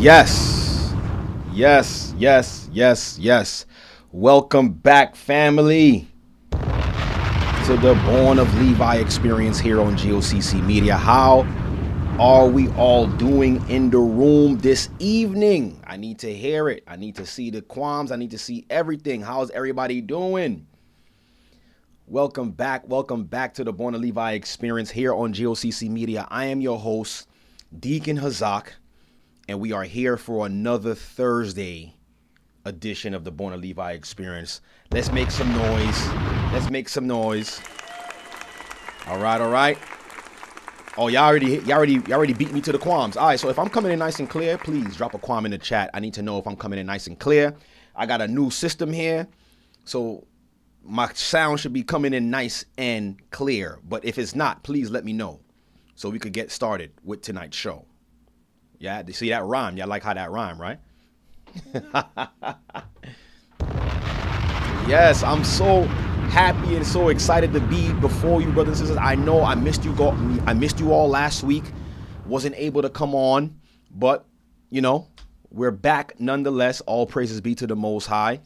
Yes, yes, yes, yes, yes. Welcome back, family, to the Born of Levi experience here on G.O.C.C Media. How are we all doing in the room this evening? I need to hear it. I need to see the qualms. I need to see everything. How's everybody doing? Welcome back to the Born of Levi experience here on G.O.C.C Media. I am your host, Deacon Hazak, and we are here for another Thursday edition of the Born of Levi experience. Let's make some noise. Let's make some noise. All right. Oh, y'all already beat me to the qualms. All right, so if I'm coming in nice and clear, please drop a qualm in the chat. I need to know if I'm coming in nice and clear. I got a new system here, so my sound should be coming in nice and clear. But if it's not, please let me know so we could get started with tonight's show. Yeah, you see that rhyme? Y'all like how that rhyme, right? Yes, I'm so happy and so excited to be before you, brothers and sisters. I know I missed you all last week. Wasn't able to come on, but you know, we're back nonetheless. All praises be to the Most High.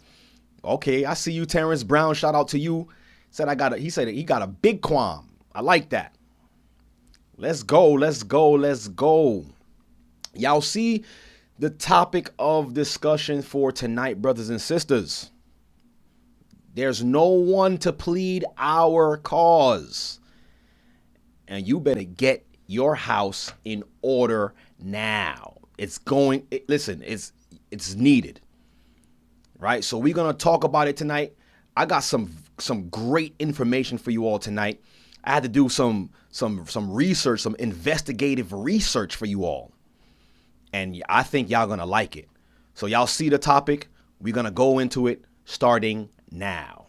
Okay, I see you, Terrence Brown. Shout out to you. He said he got a big qualm. I like that. Let's go. Y'all see the topic of discussion for tonight, brothers and sisters. There's no one to plead our cause. And you better get your house in order now. It's needed. Right? So we're going to talk about it tonight. I got some great information for you all tonight. I had to do some research, some investigative research for you all. And I think y'all going to like it. So y'all see the topic. We're going to go into it starting now.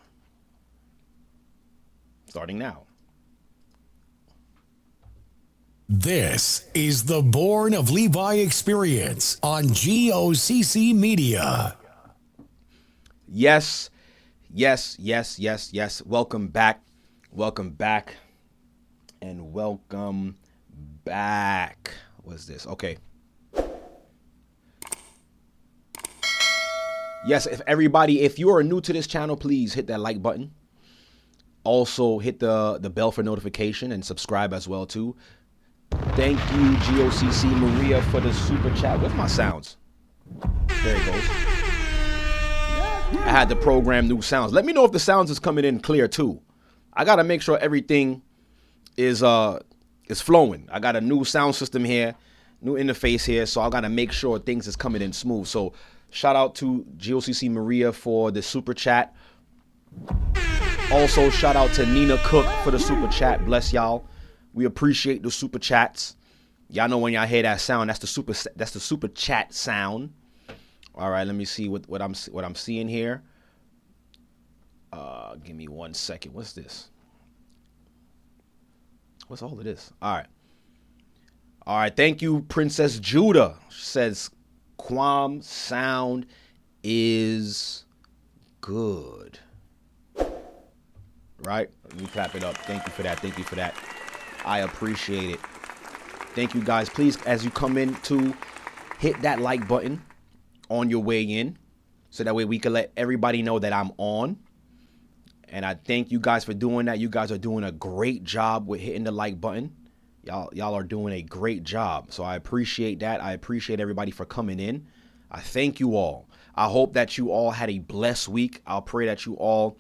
This is the Born of Levi experience on G.O.C.C Media. Yes. Welcome back. And welcome back. What's this? Okay. Yes, if you are new to this channel, please hit that like button. Also hit the bell for notification and subscribe as well too. Thank you, G.O.C.C Maria, for the super chat. Where's my sounds? There it goes. I had to program new sounds. Let me know if the sounds is coming in clear too. I gotta make sure everything is flowing. I got a new sound system here, new interface here, so I gotta make sure things is coming in smooth. So shout out to G.O.C.C Maria for the super chat. Also, shout out to Nina Cook for the super chat. Bless y'all. We appreciate the super chats. Y'all know when y'all hear that sound, that's the super chat sound. All right, let me see what I'm seeing here. Give me 1 second. What's this? What's all of this? All right. Thank you, Princess Judah. She says Quam sound is good. Right? Let me clap it up. Thank you for that. I appreciate it. Thank you guys. Please, as you come in, to hit that like button on your way in, so that way we can let everybody know that I'm on. And I thank you guys for doing that. You guys are doing a great job with hitting the like button. Y'all are doing a great job. So I appreciate that. I appreciate everybody for coming in. I thank you all. I hope that you all had a blessed week. I'll pray that you all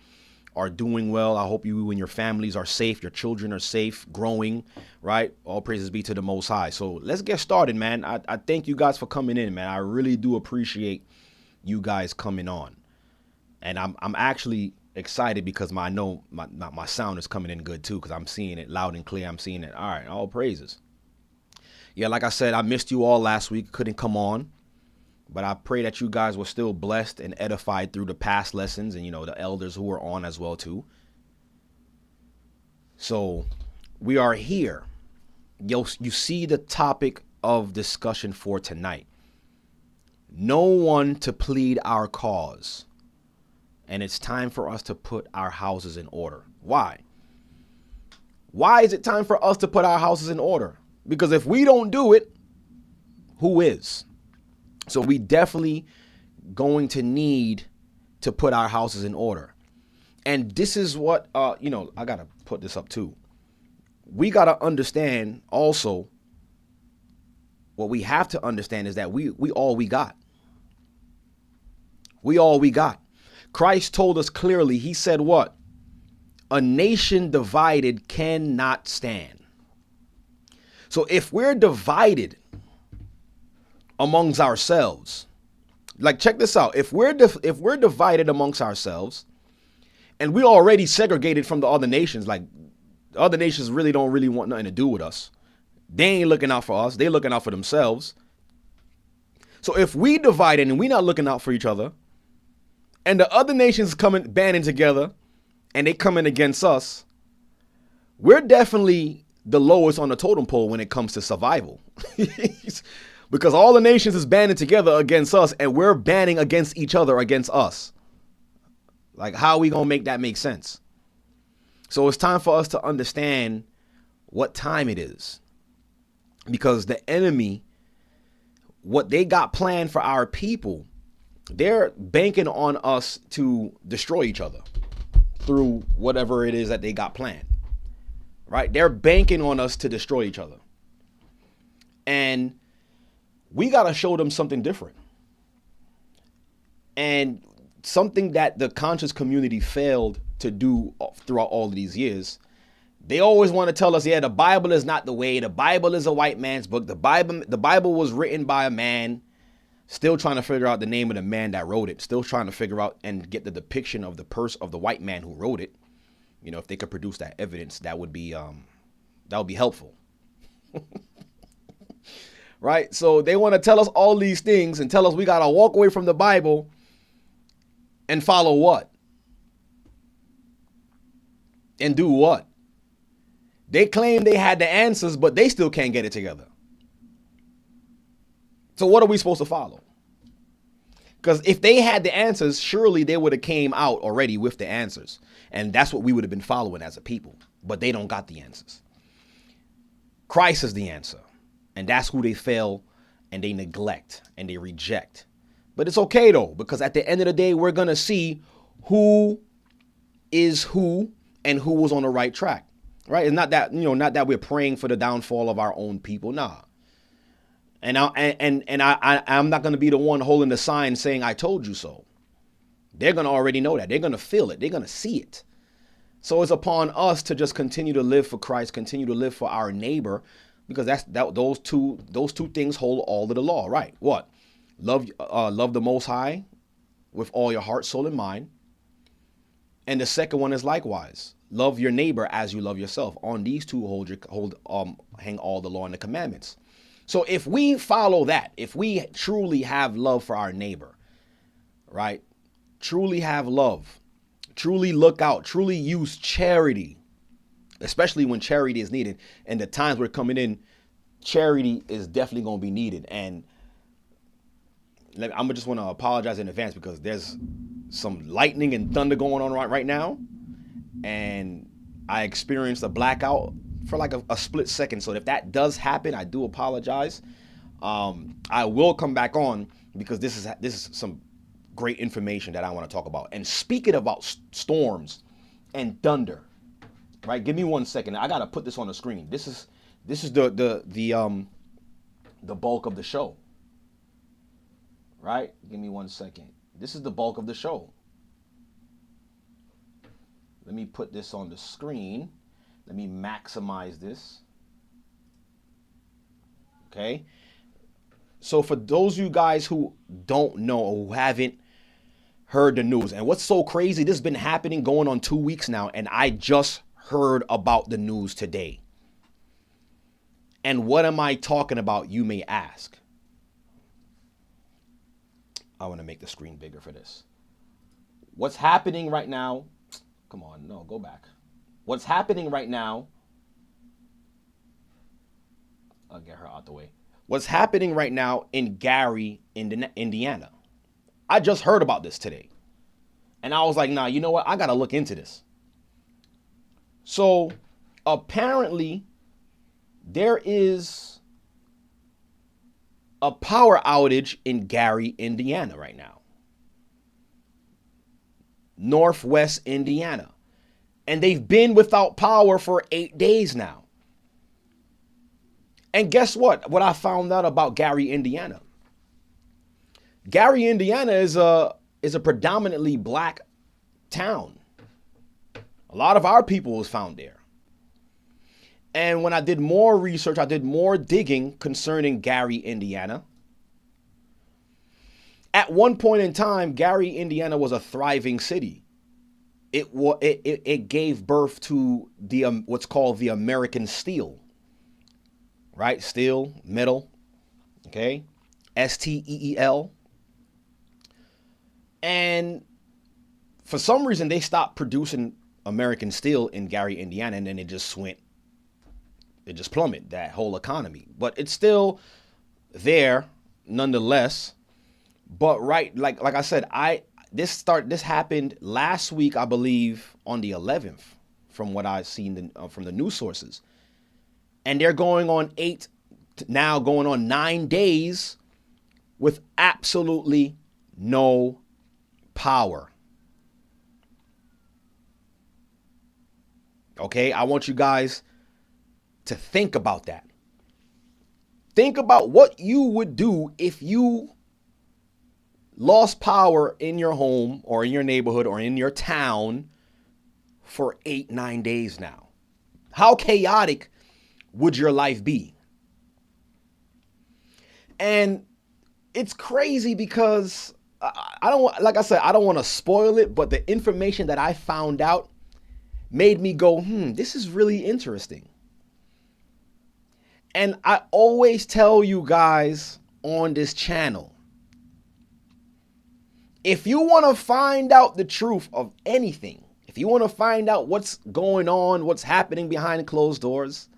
are doing well. I hope you and your families are safe. Your children are safe, growing, right? All praises be to the Most High. So let's get started, man. I thank you guys for coming in, man. I really do appreciate you guys coming on. And I'm actually excited because I know my sound is coming in good too, because I'm seeing it loud and clear. I'm seeing it. All right, all praises. Yeah, like I said, I missed you all last week. Couldn't come on. But I pray that you guys were still blessed and edified through the past lessons and, the elders who were on as well, too. So we are here. You see the topic of discussion for tonight. No one to plead our cause. And it's time for us to put our houses in order. Why? Why is it time for us to put our houses in order? Because if we don't do it, who is? So we definitely going to need to put our houses in order. And this is what, I got to put this up too. We got to understand also, what we have to understand is that we all we got. We all we got. Christ told us clearly, he said what? A nation divided cannot stand. So if we're divided amongst ourselves, like check this out. If we're divided amongst ourselves and we're already segregated from the other nations, like the other nations really don't want nothing to do with us. They ain't looking out for us. They looking out for themselves. So if we divided and we not looking out for each other, and the other nations banding together and they coming against us, we're definitely the lowest on the totem pole when it comes to survival. Because all the nations is banding together against us and we're banding against each other against us. Like, how are we going to make that make sense? So it's time for us to understand what time it is. Because the enemy, what they got planned for our people, they're banking on us to destroy each other through whatever it is that they got planned, right? They're banking on us to destroy each other. And we got to show them something different. And something that the conscious community failed to do throughout all of these years. They always want to tell us, yeah, the Bible is not the way. The Bible is a white man's book. The Bible was written by a man. Still trying to figure out the name of the man that wrote it. Still trying to figure out and get the depiction of the white man who wrote it. You know, if they could produce that evidence, that would be helpful. Right? So they want to tell us all these things and tell us we got to walk away from the Bible and follow what? And do what? They claim they had the answers, but they still can't get it together. So what are we supposed to follow? Because if they had the answers, surely they would have came out already with the answers. And that's what we would have been following as a people. But they don't got the answers. Christ is the answer. And that's who they fail and they neglect and they reject. But it's okay though, because at the end of the day, we're going to see who is who and who was on the right track. Right? It's not that, not that we're praying for the downfall of our own people. Nah. And I'm not going to be the one holding the sign saying, I told you so. They're going to already know that. They're going to feel it. They're going to see it. So it's upon us to just continue to live for Christ, continue to live for our neighbor, because those two things hold all of the law, right? What? Love the Most High with all your heart, soul, and mind. And the second one is likewise. Love your neighbor as you love yourself. On these two hang all the law and the commandments. So if we follow that, if we truly have love for our neighbor, right? Truly have love, truly look out, truly use charity, especially when charity is needed. And the times we're coming in, charity is definitely going to be needed. And I'm just want to apologize in advance because there's some lightning and thunder going on right now. And I experienced a blackout for like a split second. So if that does happen, I do apologize. I will come back on because this is some great information that I want to talk about. And speaking about storms and thunder, right? Give me 1 second. I got to put this on the screen. This is the bulk of the show, right? Give me 1 second. This is the bulk of the show. Let me put this on the screen. Let me maximize this. Okay. So for those of you guys who don't know or who haven't heard the news, and what's so crazy, this has been happening going on 2 weeks now, and I just heard about the news today. And what am I talking about, you may ask? I want to make the screen bigger for this. What's happening right now? Come on, no, go back. What's happening right now? I'll get her out the way. What's happening right now in Gary, Indiana? I just heard about this today. And I was like, nah, you know what? I got to look into this. So apparently there is a power outage in Gary, Indiana right now. Northwest Indiana. And they've been without power for 8 days now. And guess what? What I found out about Gary, Indiana. Gary, Indiana is a predominantly black town. A lot of our people was found there. And when I did more research, I did more digging concerning Gary, Indiana. At one point in time, Gary, Indiana was a thriving city. It gave birth to the what's called the American steel. Right? Steel, metal. Okay? STEEL. And for some reason, they stopped producing American steel in Gary, Indiana, and then it just plummeted, that whole economy. But it's still there nonetheless. But like I said, this happened last week, I believe, on the 11th, from what I've seen from the news sources. And they're going on 9 days with absolutely no power. Okay, I want you guys to think about that. Think about what you would do if you lost power in your home or in your neighborhood or in your town for 8-9 days now. How chaotic would your life be? And it's crazy because I don't want to spoil it, but the information that I found out made me go, this is really interesting. And I always tell you guys on this channel, if you want to find out the truth of anything, if you want to find out what's going on, what's happening behind closed doors,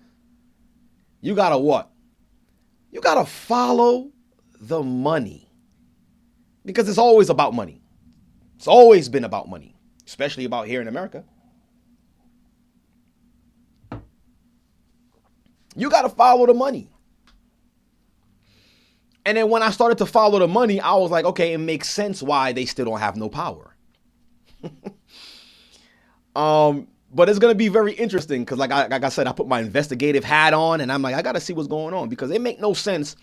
you gotta what? You gotta follow the money. Because it's always about money. It's always been about money, especially about here in America. You got to follow the money. And then when I started to follow the money, I was like, okay, it makes sense why they still don't have no power. But it's going to be very interesting because like I said, I put my investigative hat on and I'm like, I got to see what's going on because it make no sense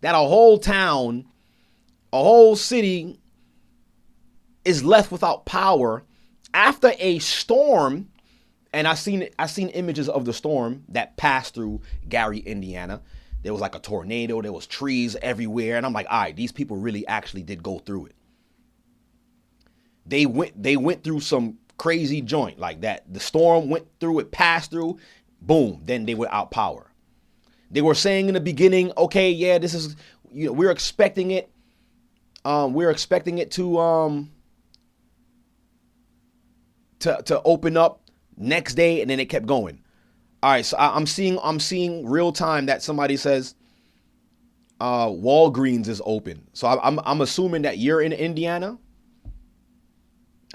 that a whole town, a whole city is left without power after a storm. And I seen images of the storm that passed through Gary, Indiana. There was like a tornado. There was trees everywhere. And I'm like, all right, these people really actually did go through it. They went through some crazy joint like that. The storm went through, it passed through, boom. Then they were out power. They were saying in the beginning, okay, yeah, this is, we're expecting it. We're expecting it to open up next day, and then it kept going. All right, so I'm seeing real time that somebody says Walgreens is open. So I'm assuming that you're in Indiana.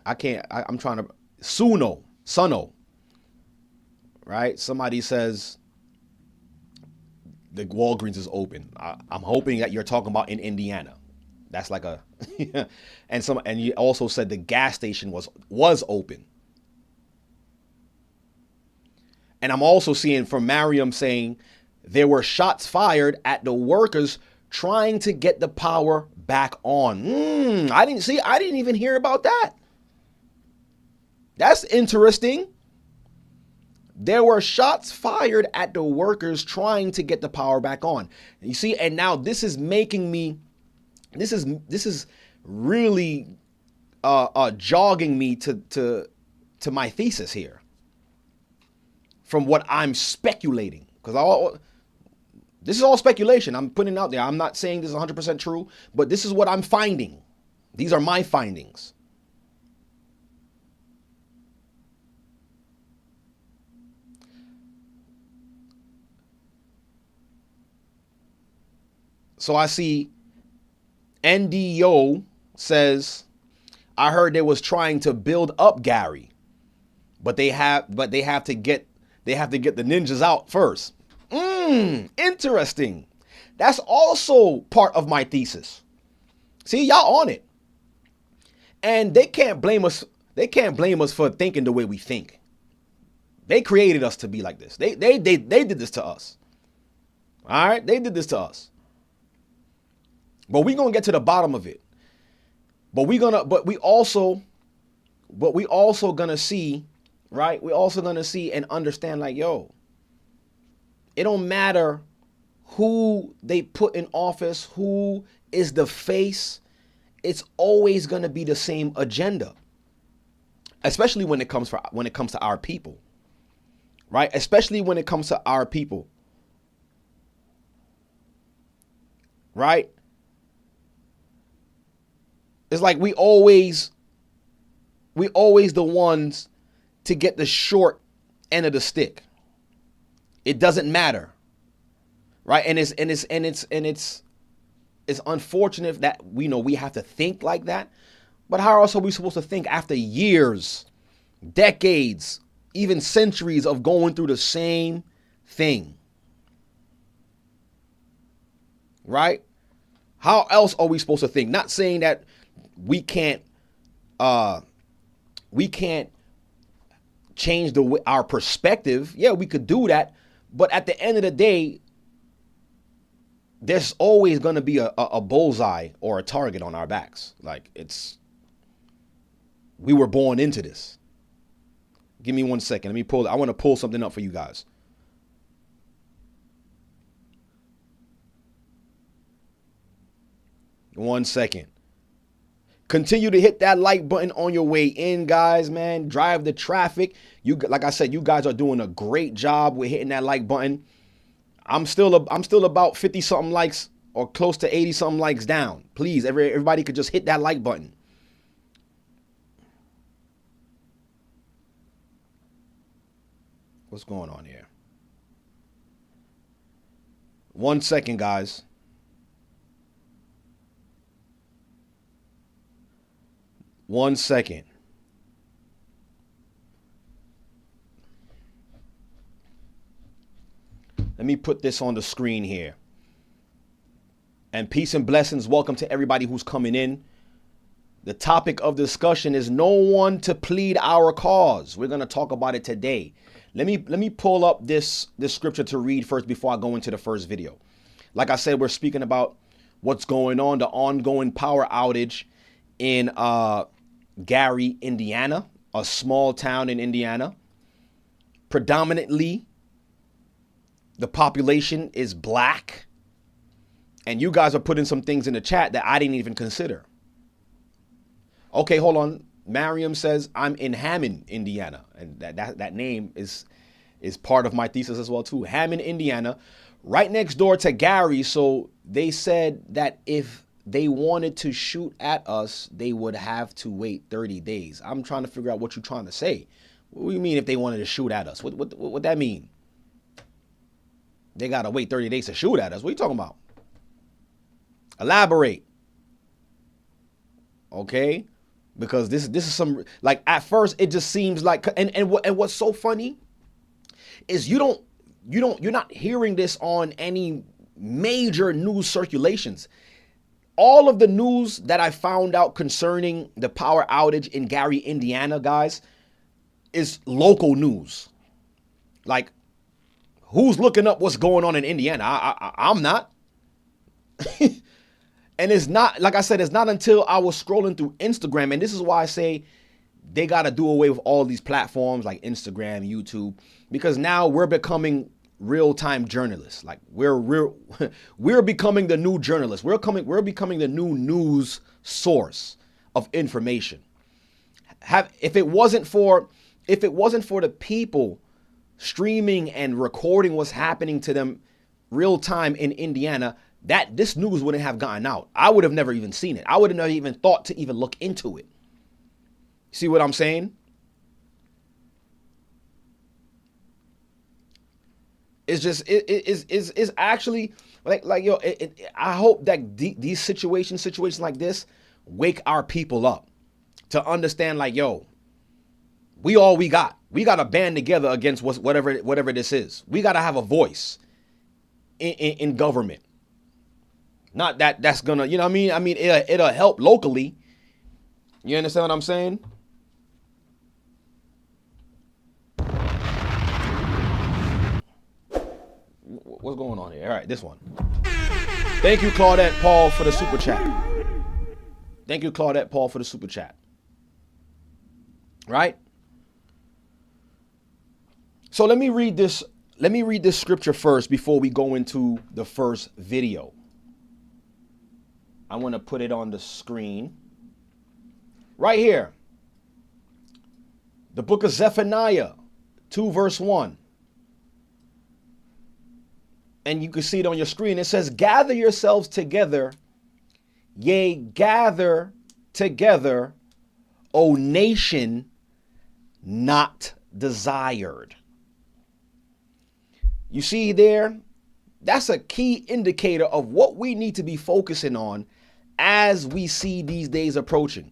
I'm trying to Suno, right? Somebody says the Walgreens is open. I'm hoping that you're talking about in Indiana. That's like a and you also said the gas station was open. And I'm also seeing from Mariam saying there were shots fired at the workers trying to get the power back on. I didn't even hear about that. That's interesting. There were shots fired at the workers trying to get the power back on. You see, and now this is making me, this is really jogging me to my thesis here. From what I'm speculating, because this is all speculation. I'm putting it out there. I'm not saying this is 100% true, but this is what I'm finding. These are my findings. So I see NDO says, I heard they was trying to build up Gary, but they have to get the ninjas out first. Interesting. That's also part of my thesis. See, y'all on it. And they can't blame us. They can't blame us for thinking the way we think. They created us to be like this. They did this to us. All right? They did this to us. But we're going to get to the bottom of it. But we also going to see, right? We also going to see and understand like, yo, it don't matter who they put in office, who is the face. It's always going to be the same agenda. Especially when it comes to our people. Right? Especially when it comes to our people. Right? It's like we always the ones to get the short end of the stick. It doesn't matter. Right? And it's unfortunate that we have to think like that. But how else are we supposed to think after years, decades, even centuries of going through the same thing? Right? How else are we supposed to think? Not saying that we can't change our perspective. Yeah, we could do that. But at the end of the day, there's always going to be a bullseye or a target on our backs. Like we were born into this. Give me 1 second. I want to pull something up for you guys. One second. Continue to hit that like button on your way in, guys, man. Drive the traffic. Like I said, you guys are doing a great job with hitting that like button. I'm still about 50 something likes or close to 80 something likes down. Please, everybody could just hit that like button. What's going on here? 1 second, guys. One second. Let me put this on the screen here. And peace and blessings. Welcome to everybody who's coming in. The topic of discussion is no one to plead our cause. We're going to talk about it today. Let me pull up this scripture to read first before I go into the first video. Like I said, we're speaking about what's going on, the ongoing power outage in Gary, Indiana, a small town in Indiana. Predominantly, the population is black. And you guys are putting some things in the chat that I didn't even consider. Okay, hold on. Mariam says, I'm in Hammond, Indiana. And that name is part of my thesis as well, too. Hammond, Indiana, right next door to Gary. So they said that if they wanted to shoot at us, they would have to wait 30 days. I'm trying to figure out what you're trying to say. What do you mean if they wanted to shoot at us? What that mean? They got to wait 30 days to shoot at us. What are you talking about? Elaborate. Okay? Because this is some, like, at first it just seems like, and what's so funny is you're not hearing this on any major news circulations. All of the news that I found out concerning the power outage in Gary, Indiana, guys, is local news. Like, who's looking up what's going on in Indiana? I'm not. And it's not, like I said, it's not until I was scrolling through Instagram, and this is why I say they got to do away with all these platforms like Instagram, YouTube, because now we're becoming real-time journalists. Like we're becoming the new journalists. We're becoming the new news source of information. If it wasn't for the people streaming and recording what's happening to them real time in Indiana, that this news wouldn't have gotten out. I would have never even seen it. I would have never even thought to even look into it. See what I'm saying? It's just it's actually like yo. I hope that these situations like this wake our people up to understand. Like, yo, we all we got. We got to band together against whatever this is. We got to have a voice in government. Not that that's gonna, you know what I mean? I mean, it'll help locally. You understand what I'm saying? What's going on here? All right, this one. Thank you, Claudette Paul, for the super chat. Thank you, Claudette Paul, for the super chat. Right? So let me read this. Let me read this scripture first before we go into the first video. I want to put it on the screen. Right here. The book of Zephaniah 2 verse 1. And you can see it on your screen. It says, gather yourselves together, yea, gather together, O nation not desired. You see there, that's a key indicator of what we need to be focusing on as we see these days approaching.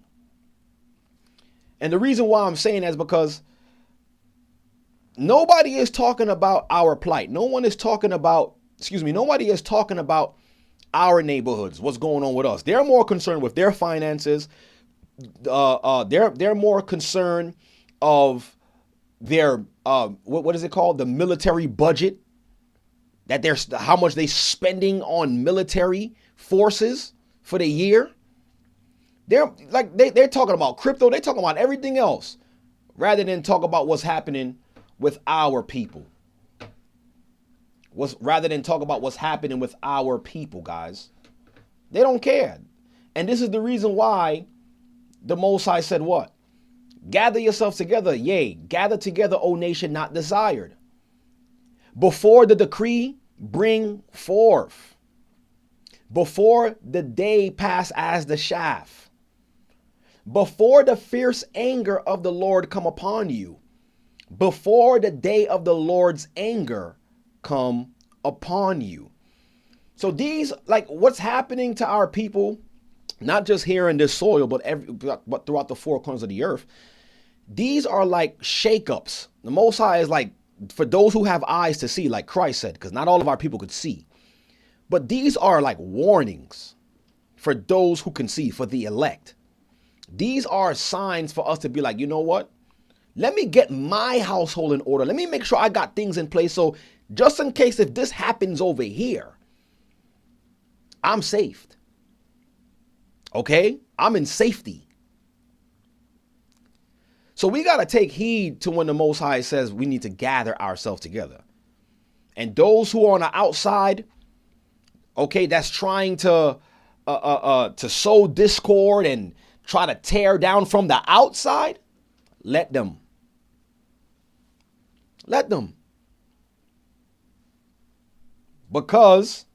And the reason why I'm saying that is because nobody is talking about our plight. Nobody is talking about our neighborhoods, what's going on with us. They're more concerned with their finances. They're more concerned of their, what is it called? The military budget, that there's how much they spending on military forces for the year. They're talking about crypto. They're talking about everything else rather than talk about what's happening with our people. Rather than talk about what's happening with our people, guys. They don't care. And this is the reason why the Most High said what? Gather yourselves together, yea, gather together, O nation not desired. Before the decree, bring forth. Before the day pass as the shaft. Before the fierce anger of the Lord come upon you. Before the day of the Lord's anger come upon you. So these, like what's happening to our people, not just here in this soil, but throughout the four corners of the earth, these are like shakeups. The Most High is like, for those who have eyes to see, like Christ said, because not all of our people could see. But these are like warnings for those who can see, for the elect. These are signs for us to be like, you know what? Let me get my household in order. Let me make sure I got things in place. So just in case if this happens over here, I'm saved. Okay? I'm in safety. So we got to take heed to when the Most High says we need to gather ourselves together. And those who are on the outside, okay, that's trying to sow discord and try to tear down from the outside, let them. Let them. Because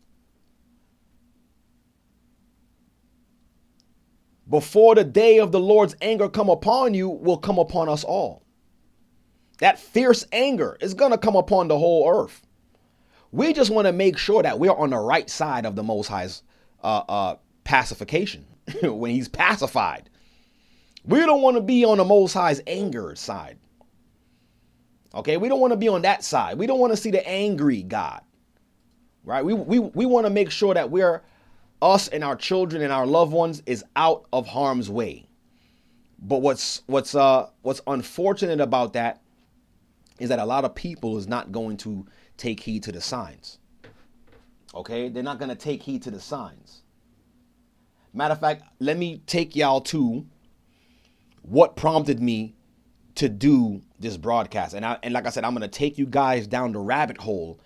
before the day of the Lord's anger come upon you will come upon us all. That fierce anger is going to come upon the whole earth. We just want to make sure that we're on the right side of the Most High's pacification when he's pacified. We don't want to be on the Most High's anger side. Okay, we don't want to be on that side. We don't want to see the angry God. Right? We want to make sure that us and our children and our loved ones is out of harm's way. But what's unfortunate about that is that a lot of people is not going to take heed to the signs. Okay? They're not going to take heed to the signs. Matter of fact, let me take y'all to what prompted me to do this broadcast. And like I said, I'm going to take you guys down the rabbit hole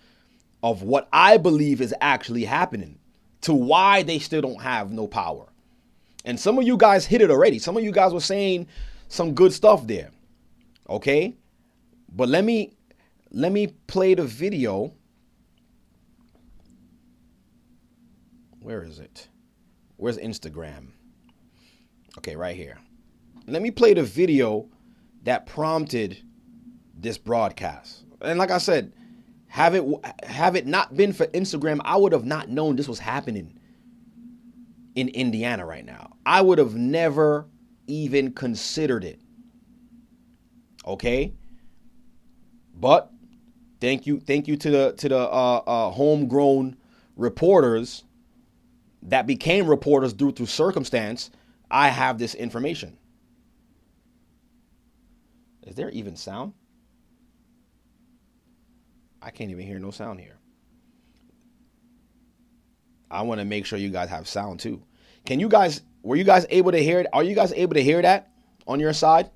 of what I believe is actually happening to why they still don't have no power. And some of you guys hit it already. Some of you guys were saying some good stuff there. Okay? But let me play the video. Where is it? Where's Instagram? Okay, right here. Let me play the video that prompted this broadcast. And like I said, have it not been for Instagram, I would have not known this was happening in Indiana right now. I would have never even considered it. Okay? But thank you to the homegrown reporters that became reporters due to circumstance, I have this information. Is there even sound? I can't even hear no sound here. I want to make sure you guys have sound too. Were you guys able to hear it? Are you guys able to hear that on your side?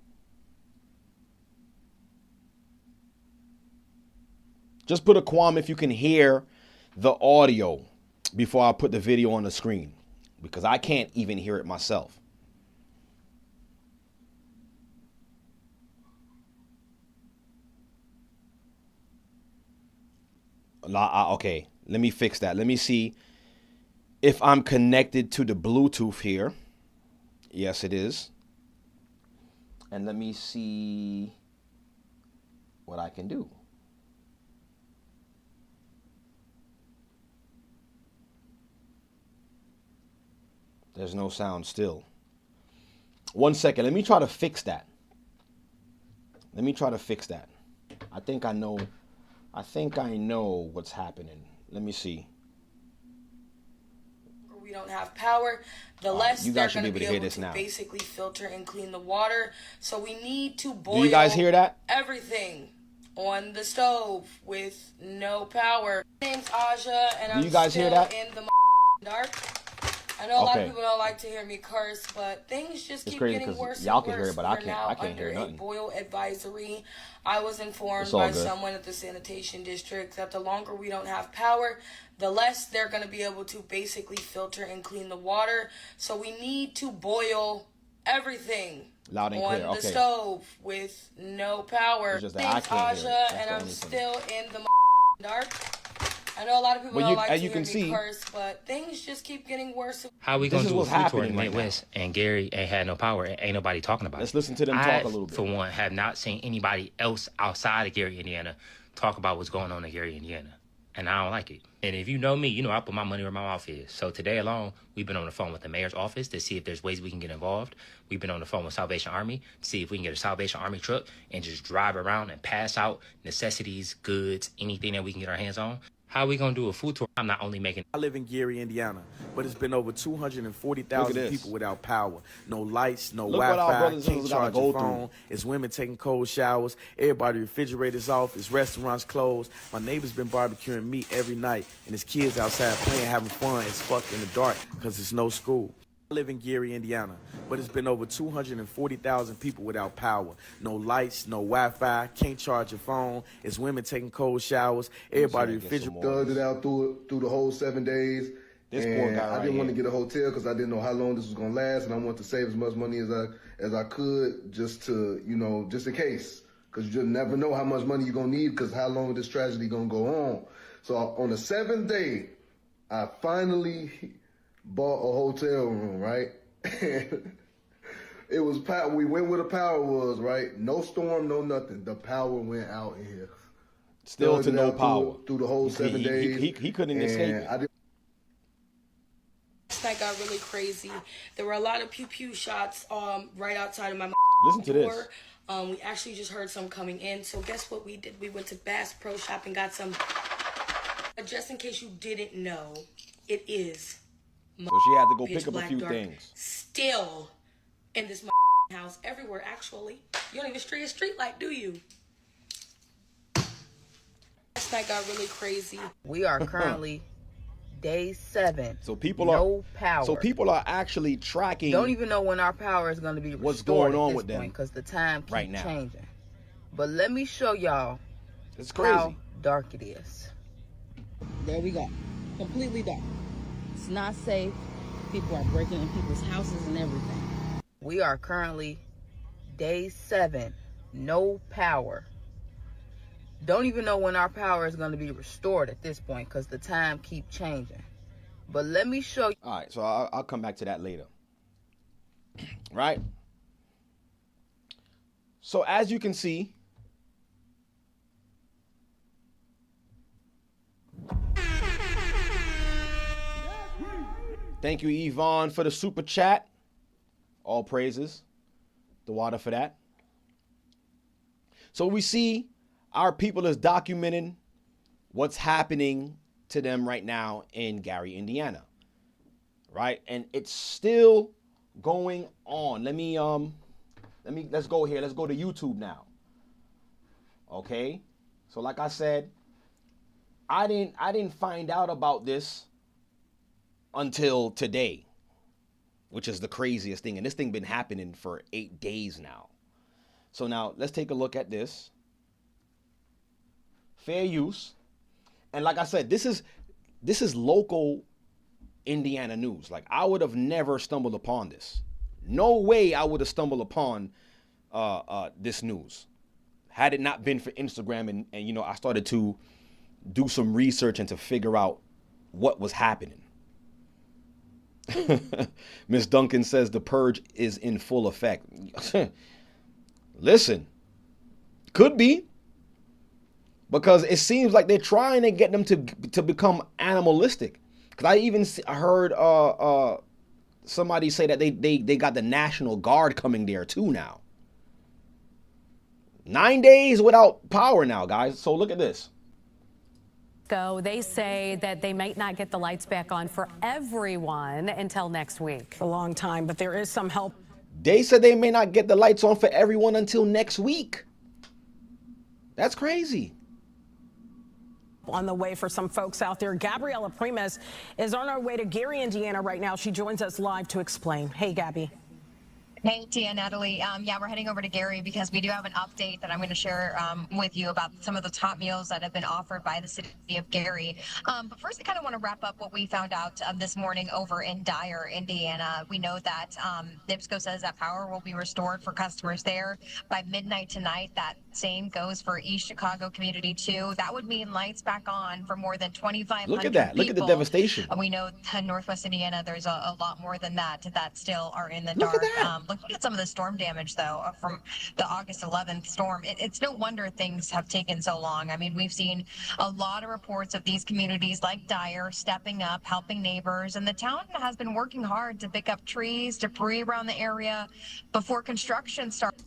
Just put a qualm if you can hear the audio before I put the video on the screen, because I can't even hear it myself. Okay, let me fix that. Let me see if I'm connected to the Bluetooth here. Yes, it is. And let me see what I can do. There's no sound still. 1 second. Let me try to fix that. I think I know what's happening. Let me see. We don't have power. The less you they're guys should going be to able to hear be able this to now. basically filter and clean the water. So we need to boil Do you guys hear that? everything on the stove with no power. My name's Aja, and I'm you guys hear still that? in the dark. I know a lot of people don't like to hear me curse, but things just keep getting worse. Y'all and can worse. hear it, but We're I can't now hear under nothing. a boil advisory. I was informed all by good. someone at the sanitation district that the longer we don't have power, the less they're going to be able to basically filter and clean the water. So we need to boil everything Loud and on clear. the Okay. stove with no power. It's just that My I name's can't hear it. Aja, That's and the I'm only thing. still in the dark. I know a lot of people But don't you- like as to you hear can me see- curse, but things just keep getting worse. How we This gonna is do a what's food tour happening in right now. Midwest and Gary ain't had no power and ain't nobody talking about Let's it? listen to them talk a little bit. For one, have not seen anybody else outside of Gary, Indiana, talk about what's going on in Gary, Indiana. And I don't like it. And if you know me, you know I put my money where my mouth is. So today alone, we've been on the phone with the mayor's office to see if there's ways we can get involved. We've been on the phone with Salvation Army to see if we can get a Salvation Army truck and just drive around and pass out necessities, goods, anything that we can get our hands on. How we gonna do a food tour? I'm not only making. I live in Gary, Indiana, but it's been over Look 240,000 at this. people without power. No lights, no Look what our Wi-Fi, brothers and can't sisters gotta charge go your through. phone. It's women taking cold showers. Everybody refrigerators off. It's restaurants closed. My neighbor's been barbecuing meat every night, and his kids outside playing, having fun as fuck in the dark because there's no school. I live in Gary, Indiana, but it's been over 240,000 people without power. No lights, no Wi-Fi, can't charge your phone. It's women taking cold showers. Everybody refrigerator. Thugged it out through the whole 7 days. This and poor guy I right didn't want to here. get a hotel because I didn't know how long this was gonna last, and I wanted to save as much money as I could just to, just in case, because you just never know how much money you're gonna need because how long this tragedy gonna go on. So on the 7th day, I finally bought a hotel room, right? It was power. We went where the power was, right? No storm, no nothing. The power went out in here. Still Thugged to it no out power. through the whole 7 days. He couldn't escape and it. I didn't That got really crazy. There were a lot of pew pew shots right outside of my Listen to this. door. We actually just heard some coming in. So guess what we did? We went to Bass Pro Shop and got some. Just in case you didn't know, it is So she had to go pitch pick up a black few dark things. still in this house everywhere. Actually, you don't even street a street light, do you? That got really crazy. We are currently day 7. So people no are power. So people are actually tracking. Don't even know when our power is going to be restored What's going on at this with them point because the time keeps right now. changing. But let me show y'all It's how crazy. dark it is. There we go. Completely dark. It's not safe. People are breaking in people's houses and everything. We are currently day 7. No power. Don't even know when our power is going to be restored at this point because the time keeps changing. But let me show you. All right, so I'll come back to that later. Right? So as you can see, thank you, Yvonne, for the super chat. All praises. The water for that. So we see our people is documenting what's happening to them right now in Gary, Indiana. right? And it's still going on. Let's go here. Let's go to YouTube now. Okay? So like I said, I didn't find out about this until today, which is the craziest thing. And this thing been happening for 8 days now. So now let's take a look at this. Fair use. And like I said, this is local Indiana news. Like, I would have never stumbled upon this. No way I would have stumbled upon this news had it not been for Instagram and you know, I started to do some research and to figure out what was happening. Miss Duncan says the purge is in full effect. Listen, could be, because it seems like they're trying to get them to become animalistic. Because I even heard somebody say that they got the National Guard coming there too now. 9 days without power now, guys. So look at this. They say that they might not get the lights back on for everyone until next week. A long time, but there is some help. They said they may not get the lights on for everyone until next week. That's crazy. On the way for some folks out there. Gabriela Primus is on our way to Gary, Indiana right now. She joins us live to explain. Hey, Gabby. Hey, Tia, Natalie. Yeah, we're heading over to Gary because we do have an update that I'm going to share with you about some of the top meals that have been offered by the city of Gary. But first, I kind of want to wrap up what we found out this morning over in Dyer, Indiana. We know that NIPSCO says that power will be restored for customers there by midnight tonight. That same goes for East Chicago Community 2. That would mean lights back on for more than 2,500 Look at that. people. Look at the devastation. We know in Northwest Indiana, there's a lot more than that still are in the dark. Looking at some of the storm damage, though, from the August 11th storm, it's no wonder things have taken so long. I mean, we've seen a lot of reports of these communities like Dyer stepping up, helping neighbors, and the town has been working hard to pick up trees, debris around the area before construction starts.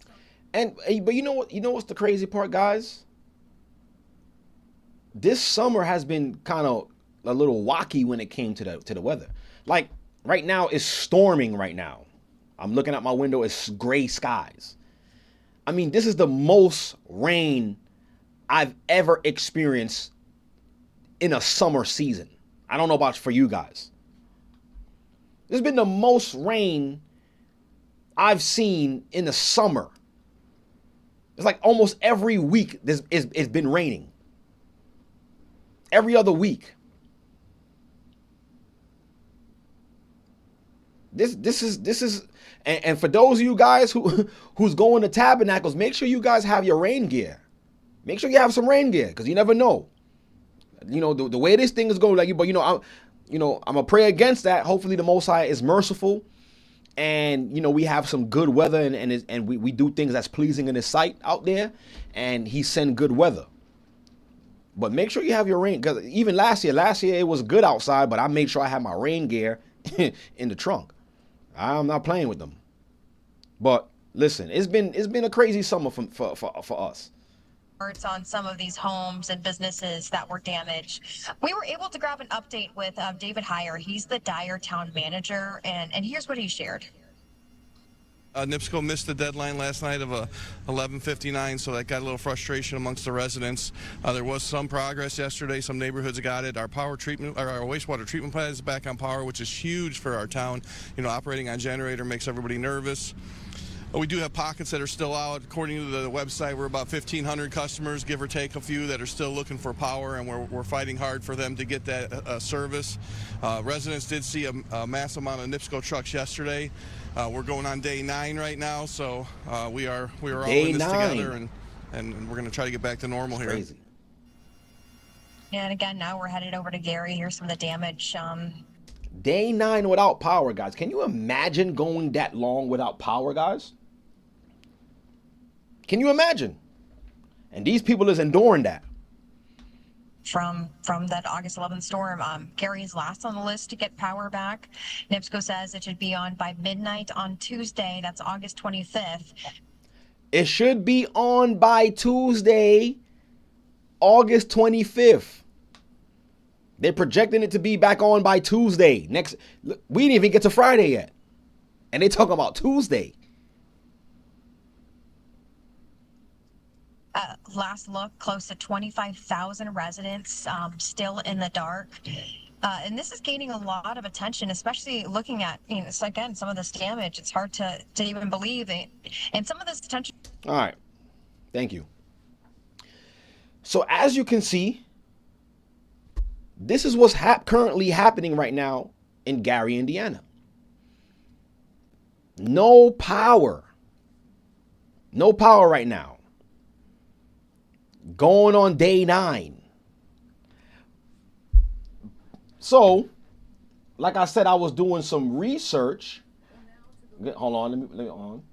But you know what? You know what's the crazy part, guys? This summer has been kind of a little wacky when it came to the weather. Like right now, it's storming right now. I'm looking out my window, it's gray skies. I mean, this is the most rain I've ever experienced in a summer season. I don't know about for you guys. This has been the most rain I've seen in the summer. It's like almost every week it's been raining. Every other week. This is and for those of you guys who's going to Tabernacles, make sure you guys have your rain gear. Make sure you have some rain gear, because you never know. You know, the way this thing is going, like, but I'm gonna pray against that. Hopefully the Most High is merciful, and we have some good weather, and we do things that's pleasing in His sight out there, and He send good weather. But make sure you have your rain, because even last year it was good outside, but I made sure I had my rain gear in the trunk. I'm not playing with them. But listen, it's been a crazy summer for us. On some of these homes and businesses that were damaged. We were able to grab an update with David Heyer. He's the Dyer town manager, and here's what he shared. NIPSCO missed the deadline last night of 11:59, so that got a little frustration amongst the residents. There was some progress yesterday. Some neighborhoods got it. Our wastewater treatment plant is back on power, which is huge for our town. Operating on generator makes everybody nervous. We do have pockets that are still out. According to the website, we're about 1,500 customers, give or take a few, that are still looking for power, and we're fighting hard for them to get that service. Residents did see a mass amount of NIPSCO trucks yesterday. We're going on day 9 right now, so we are all in this together, and we're going to try to get back to normal here. Crazy. And again, now we're headed over to Gary. Here's some of the damage. Day 9 without power, guys. Can you imagine going that long without power, guys? Can you imagine? And these people is enduring that. From that August 11th storm, Gary is last on the list to get power back. NIPSCO says it should be on by midnight on Tuesday. That's August 25th. It should be on by Tuesday, August 25th. They're projecting it to be back on by Tuesday. We didn't even get to Friday yet. And they talking about Tuesday. Last look, close to 25,000 residents still in the dark. And this is gaining a lot of attention, especially looking at, so again, some of this damage. It's hard to even believe it. And some of this attention. All right. Thank you. So as you can see, this is what's currently happening right now in Gary, Indiana. No power. No power right now. Going on day 9. So, like I said, I was doing some research. Hold on, let me hold on.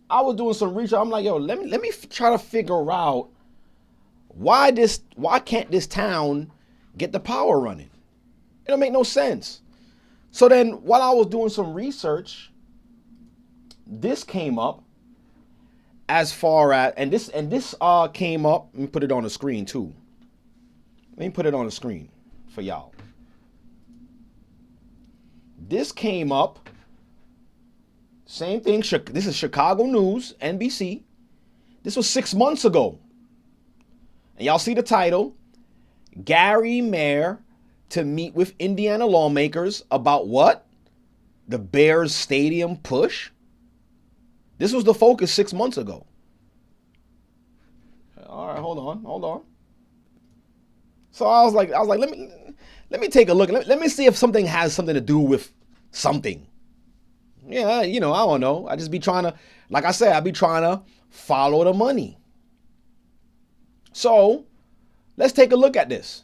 I was doing some research. I'm like, yo, let me try to figure out why can't this town get the power running? It don't make no sense. So then while I was doing some research, this came up as far as, and this came up. Let me put it on the screen too. Let me put it on the screen for y'all. This came up, same thing. This is Chicago News, NBC. This was 6 months ago. And y'all see the title, Gary Mayor to meet with Indiana lawmakers about what? The Bears stadium push? This was the focus 6 months ago. All right, hold on. So I was like, let me take a look. Let me see if something has something to do with something. Yeah, I don't know. I just be trying to, like I said, I be trying to follow the money. So let's take a look at this.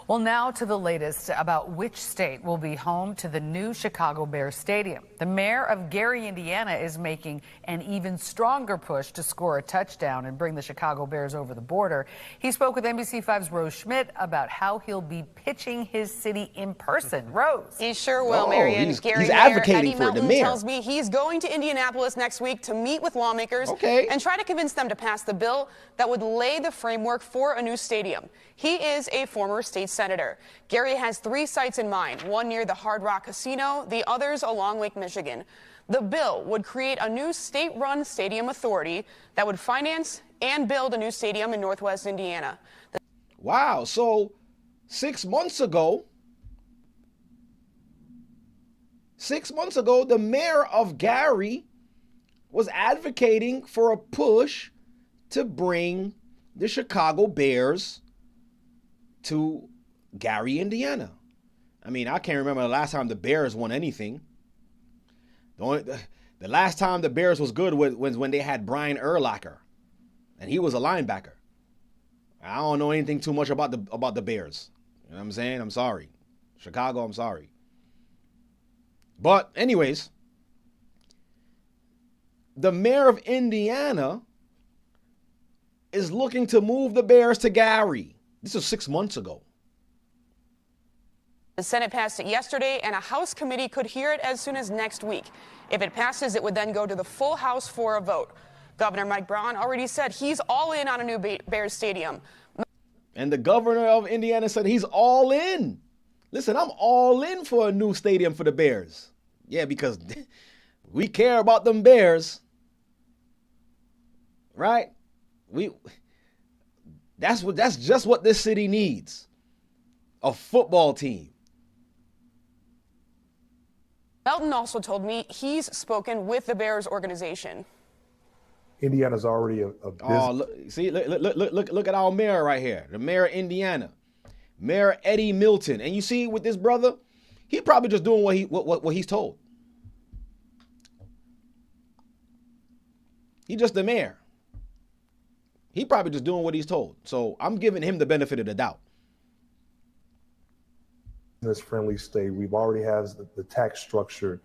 Well, now to the latest about which state will be home to the new Chicago Bears stadium. The mayor of Gary, Indiana is making an even stronger push to score a touchdown and bring the Chicago Bears over the border. He spoke with NBC5's Rose Schmidt about how he'll be pitching his city in person. Rose. He sure will, Marion. He's Gary advocating Mayor for Eddie the Melton mayor. tells me he's going to Indianapolis next week to meet with lawmakers and try to convince them to pass the bill that would lay the framework for a new stadium. He is a former state senator. Gary has 3 sites in mind, one near the Hard Rock Casino, the others along Lake Michigan. The bill would create a new state-run stadium authority that would finance and build a new stadium in Northwest Indiana. Wow, so 6 months ago, the mayor of Gary was advocating for a push to bring the Chicago Bears to Gary, Indiana. I mean, I can't remember the last time the Bears won anything. The last time the Bears was good was when they had Brian Urlacher, and he was a linebacker. I don't know anything too much about the Bears. You know what I'm saying? I'm sorry. Chicago, I'm sorry. But anyways, the mayor of Indiana is looking to move the Bears to Gary. This was 6 months ago. The Senate passed it yesterday, and a House committee could hear it as soon as next week. If it passes, it would then go to the full House for a vote. Governor Mike Brown already said he's all in on a new Bears stadium. And the governor of Indiana said he's all in. Listen, I'm all in for a new stadium for the Bears. Yeah, because we care about them Bears. Right? That's just what this city needs. A football team. Melton also told me he's spoken with the Bears organization. Indiana's already a business. Oh, look at our mayor right here. The mayor of Indiana. Mayor Eddie Milton. And you see with this brother, he probably just doing what he's told. He just the mayor. He probably just doing what he's told. So I'm giving him the benefit of the doubt. This friendly state, we've already has the tax structure.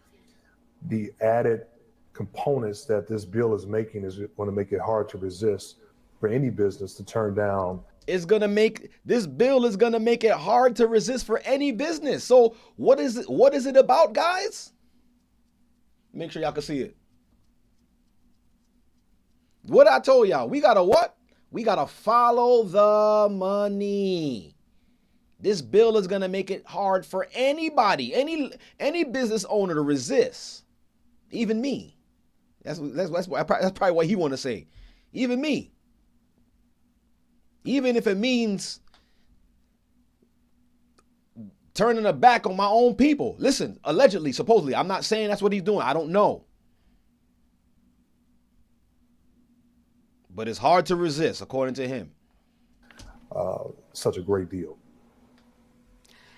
The added components that this bill is making is going to make it hard to resist for any business to turn down. This bill is gonna make it hard to resist for any business. So what is it about, guys? Make sure y'all can see it. What I told y'all, we gotta what? We gotta follow the money. This bill is going to make it hard for anybody, any business owner to resist. Even me. That's probably what he want to say. Even me. Even if it means turning a back on my own people. Listen, allegedly, supposedly. I'm not saying that's what he's doing. I don't know. But it's hard to resist, according to him. Such a great deal.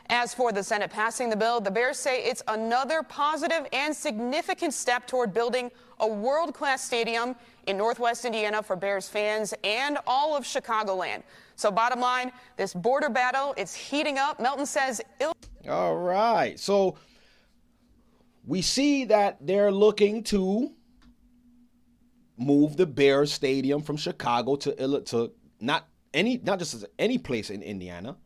As for the Senate passing the bill, the Bears say it's another positive and significant step toward building a world-class stadium in Northwest Indiana for Bears fans and all of Chicagoland. So bottom line, this border battle, it's heating up. Melton says... All right. So we see that they're looking to move the Bears stadium from Chicago to not just any place in Indiana.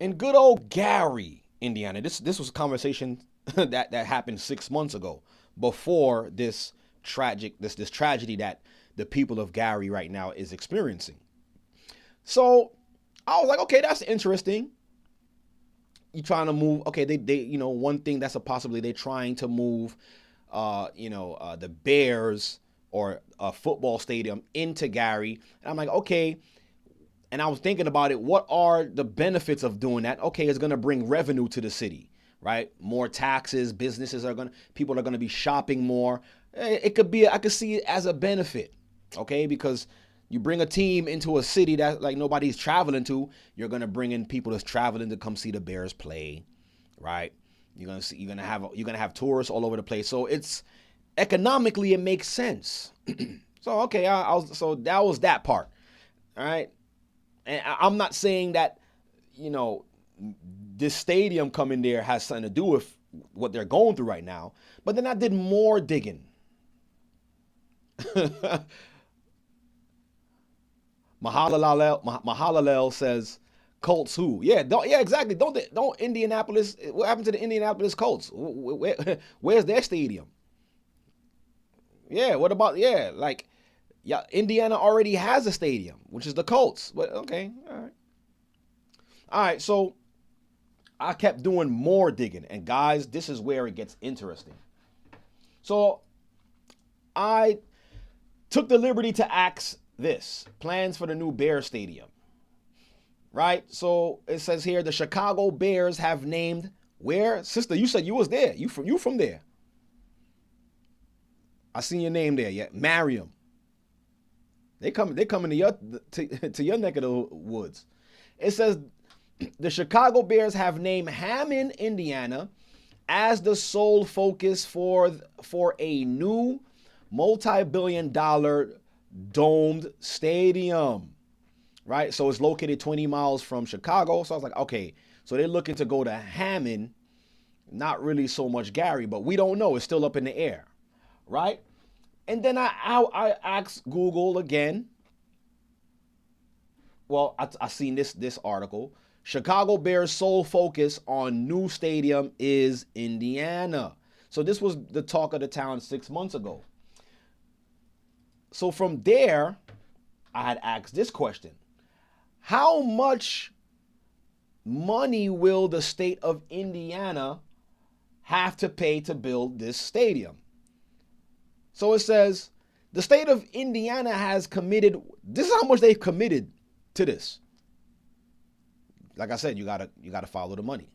In good old Gary, Indiana. This was a conversation that happened 6 months ago, before this tragedy that the people of Gary right now is experiencing. So I was like, okay, that's interesting. You trying to move? Okay, they one thing that's a possibility. They're trying to move, the Bears or a football stadium into Gary. And I'm like, okay. And I was thinking about it. What are the benefits of doing that? Okay, it's going to bring revenue to the city, right? More taxes. People are going to be shopping more. It could be. I could see it as a benefit, okay? Because you bring a team into a city that like nobody's traveling to. You're going to bring in people that's traveling to come see the Bears play, right? You're going to have tourists all over the place. So it's economically it makes sense. So okay, so that was that part, all right. And I'm not saying that, this stadium coming there has something to do with what they're going through right now. But then I did more digging. Mahalalel says, Colts who? Yeah, exactly. Don't Indianapolis. What happened to the Indianapolis Colts? Where's their stadium? Yeah, what about, Indiana already has a stadium, which is the Colts. But okay, all right. So I kept doing more digging, and guys, this is where it gets interesting. So I took the liberty to ask this: plans for the new Bears stadium, right? So it says here the Chicago Bears have named where? Sister, you said you was there. You from there? I seen your name there. Yeah, Mariam. They coming to your neck of the woods. It says the Chicago Bears have named Hammond, Indiana, as the sole focus for a new multi-billion-dollar domed stadium. Right? So it's located 20 miles from Chicago. So I was like, okay, so they're looking to go to Hammond, not really so much Gary, but we don't know. It's still up in the air. Right? And then I asked Google again. Well, I seen this article. Chicago Bears' sole focus on new stadium is Indiana. So this was the talk of the town 6 months ago. So from there, I had asked this question. How much money will the state of Indiana have to pay to build this stadium? So it says the state of Indiana has committed. This is how much they've committed to this. Like I said, you gotta follow the money.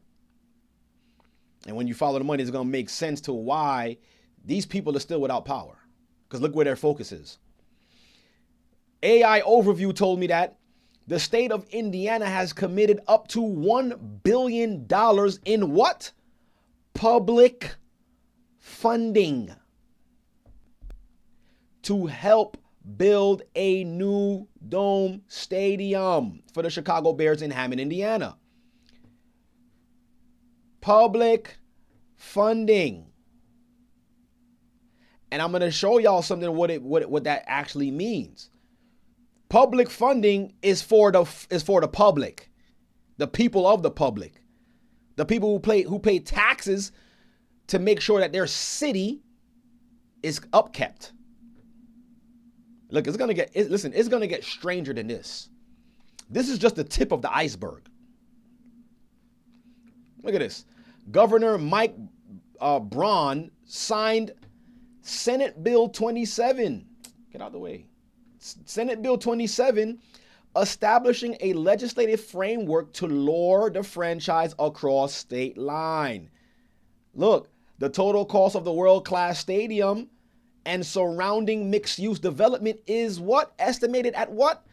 And when you follow the money, it's gonna make sense to why these people are still without power. Because look where their focus is. AI Overview told me that the state of Indiana has committed up to $1 billion in what? Public funding to help build a new dome stadium for the Chicago Bears in Hammond, Indiana. Public funding. And I'm going to show y'all something what that actually means. Public funding is for the public. The people of the public. The people who pay taxes to make sure that their city is upkept. Look, it's gonna get stranger than this. This is just the tip of the iceberg. Look at this. Governor Mike Braun signed Senate Bill 27. Get out of the way. Senate Bill 27, establishing a legislative framework to lower the franchise across state line. Look, the total cost of the world-class stadium and surrounding mixed-use development is what? Estimated at what?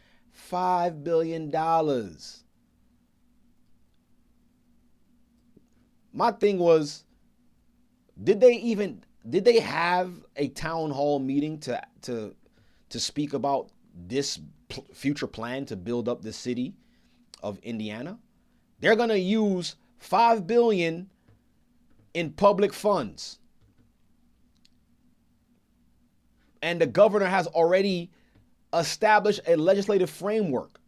$5 billion. My thing was, did they have a town hall meeting to speak about this future plan to build up the city of Indiana? They're going to use $5 billion in public funds. And the governor has already established a legislative framework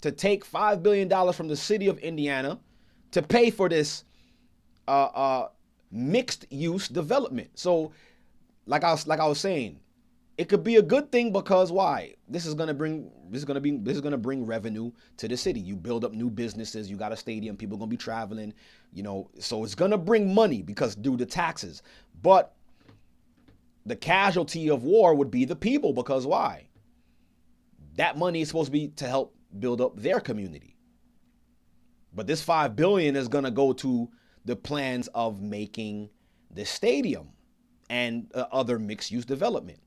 to take $5 billion from the city of Indiana to pay for this mixed use development. So like I was saying, it could be a good thing because why? This is gonna bring revenue to the city. You build up new businesses, you got a stadium, people are gonna be traveling, so it's gonna bring money because due to taxes. But the casualty of war would be the people, because why? That money is supposed to be to help build up their community. But this $5 billion is gonna go to the plans of making the stadium and other mixed-use development.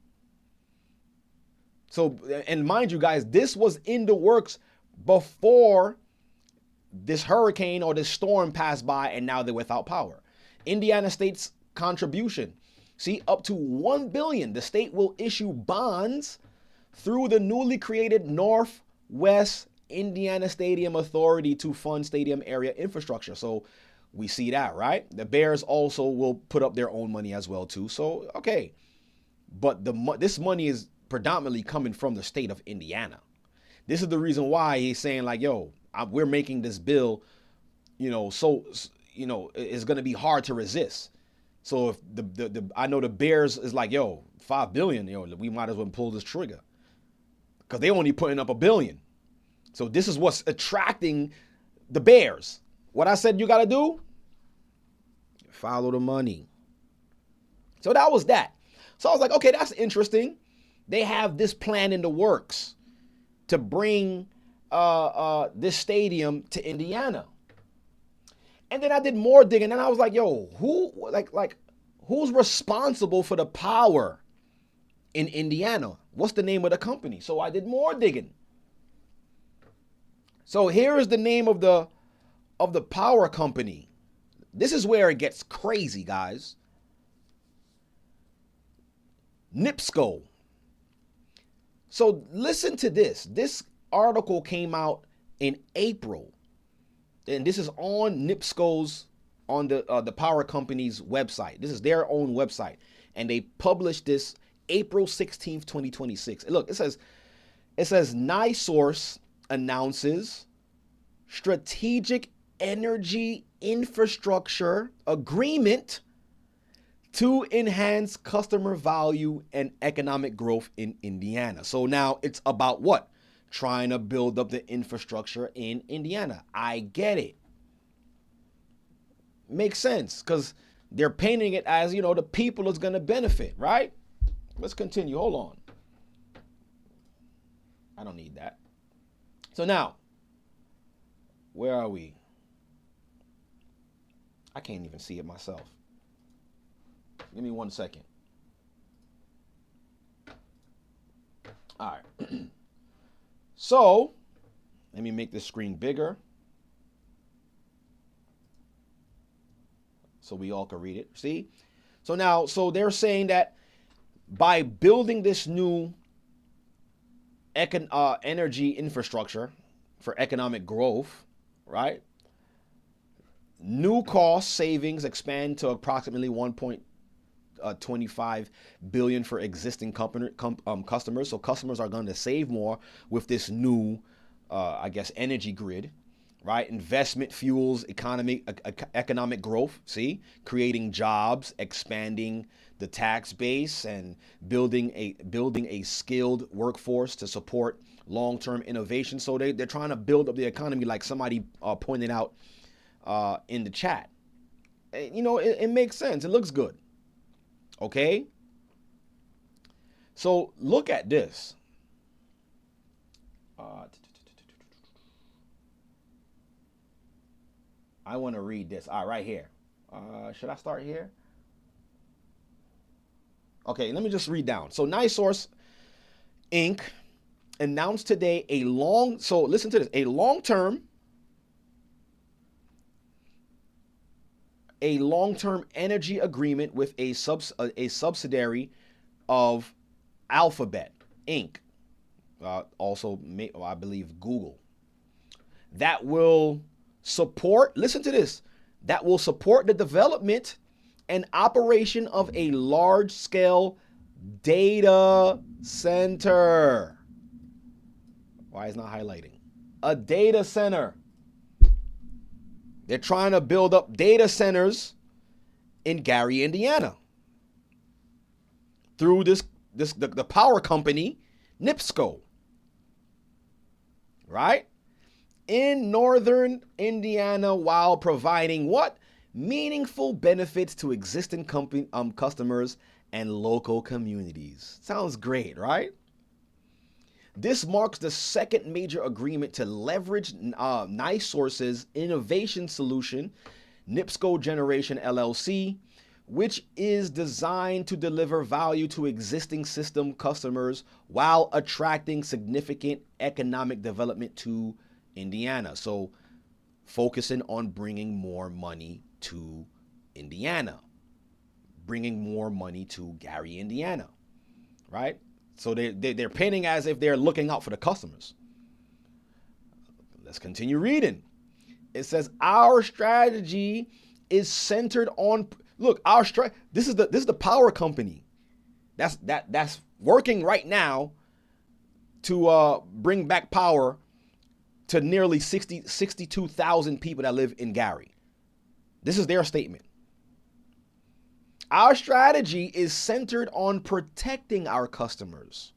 So, and mind you guys, this was in the works before this hurricane or this storm passed by, and now they're without power. Indiana State's contribution, see, up to $1 billion. The state will issue bonds through the newly created Northwest Indiana Stadium Authority to fund stadium area infrastructure. So we see that, right? The Bears also will put up their own money as well too. So, okay. But this money is predominantly coming from the state of Indiana. This is the reason why he's saying like, yo, we're making this bill, so, it's going to be hard to resist. So if I know the Bears is like, yo, $5 billion, we might as well pull this trigger because they only putting up $1 billion. So this is what's attracting the Bears. What I said you got to do? Follow the money. So that was that. So I was like, okay, that's interesting. They have this plan in the works to bring this stadium to Indiana. And then I did more digging, and I was like, yo, who's responsible for the power in Indiana? What's the name of the company? So I did more digging. So here is the name of the power company. This is where it gets crazy, guys. NIPSCO. So listen to this. This article came out in April, and this is on NIPSCO's, on the power company's website. This is their own website, and they published this April 16th, 2026. Look, it says NiSource announces strategic energy infrastructure agreement to enhance customer value and economic growth in Indiana. So now it's about what? Trying to build up the infrastructure in Indiana. I get it. Makes sense, because they're painting it as, the people is going to benefit, right? Let's continue. Hold on. I don't need that. So now, where are we? I can't even see it myself. Give me 1 second. All right. So, let me make this screen bigger so we all can read it. See? So now, they're saying that by building this new energy infrastructure for economic growth, right? New cost savings expand to approximately $1.25 billion for existing customers. So customers are going to save more with this new, energy grid, right? Investment fuels economic growth, see? Creating jobs, expanding the tax base, and building a skilled workforce to support long-term innovation. So they're trying to build up the economy, like somebody pointed out in the chat. You know, it makes sense. It looks good. Okay? So look at this. I want to read this. All right, right here. Should I start here? Okay, let me just read down. So NiSource Inc. announced today listen to this, a long-term energy agreement with a subsidiary of Alphabet Inc. Also, I believe Google. That will support, listen to this, that will support the development and operation of a large-scale data center. Why is it not highlighting? A data center. They're trying to build up data centers in Gary, Indiana, through the power company, NIPSCO, right? In northern Indiana, while providing what? Meaningful benefits to existing customers and local communities. Sounds great, right? This marks the second major agreement to leverage NiSource's innovation solution, NIPSCO Generation LLC, which is designed to deliver value to existing system customers while attracting significant economic development to Indiana. So focusing on bringing more money to Indiana, bringing more money to Gary, Indiana, right? So they're painting as if they're looking out for the customers. Let's continue reading. It says our strategy is centered on, look, this is the power company that's working right now to bring back power to nearly 62,000 people that live in Gary. This is their statement. Our strategy is centered on protecting our customers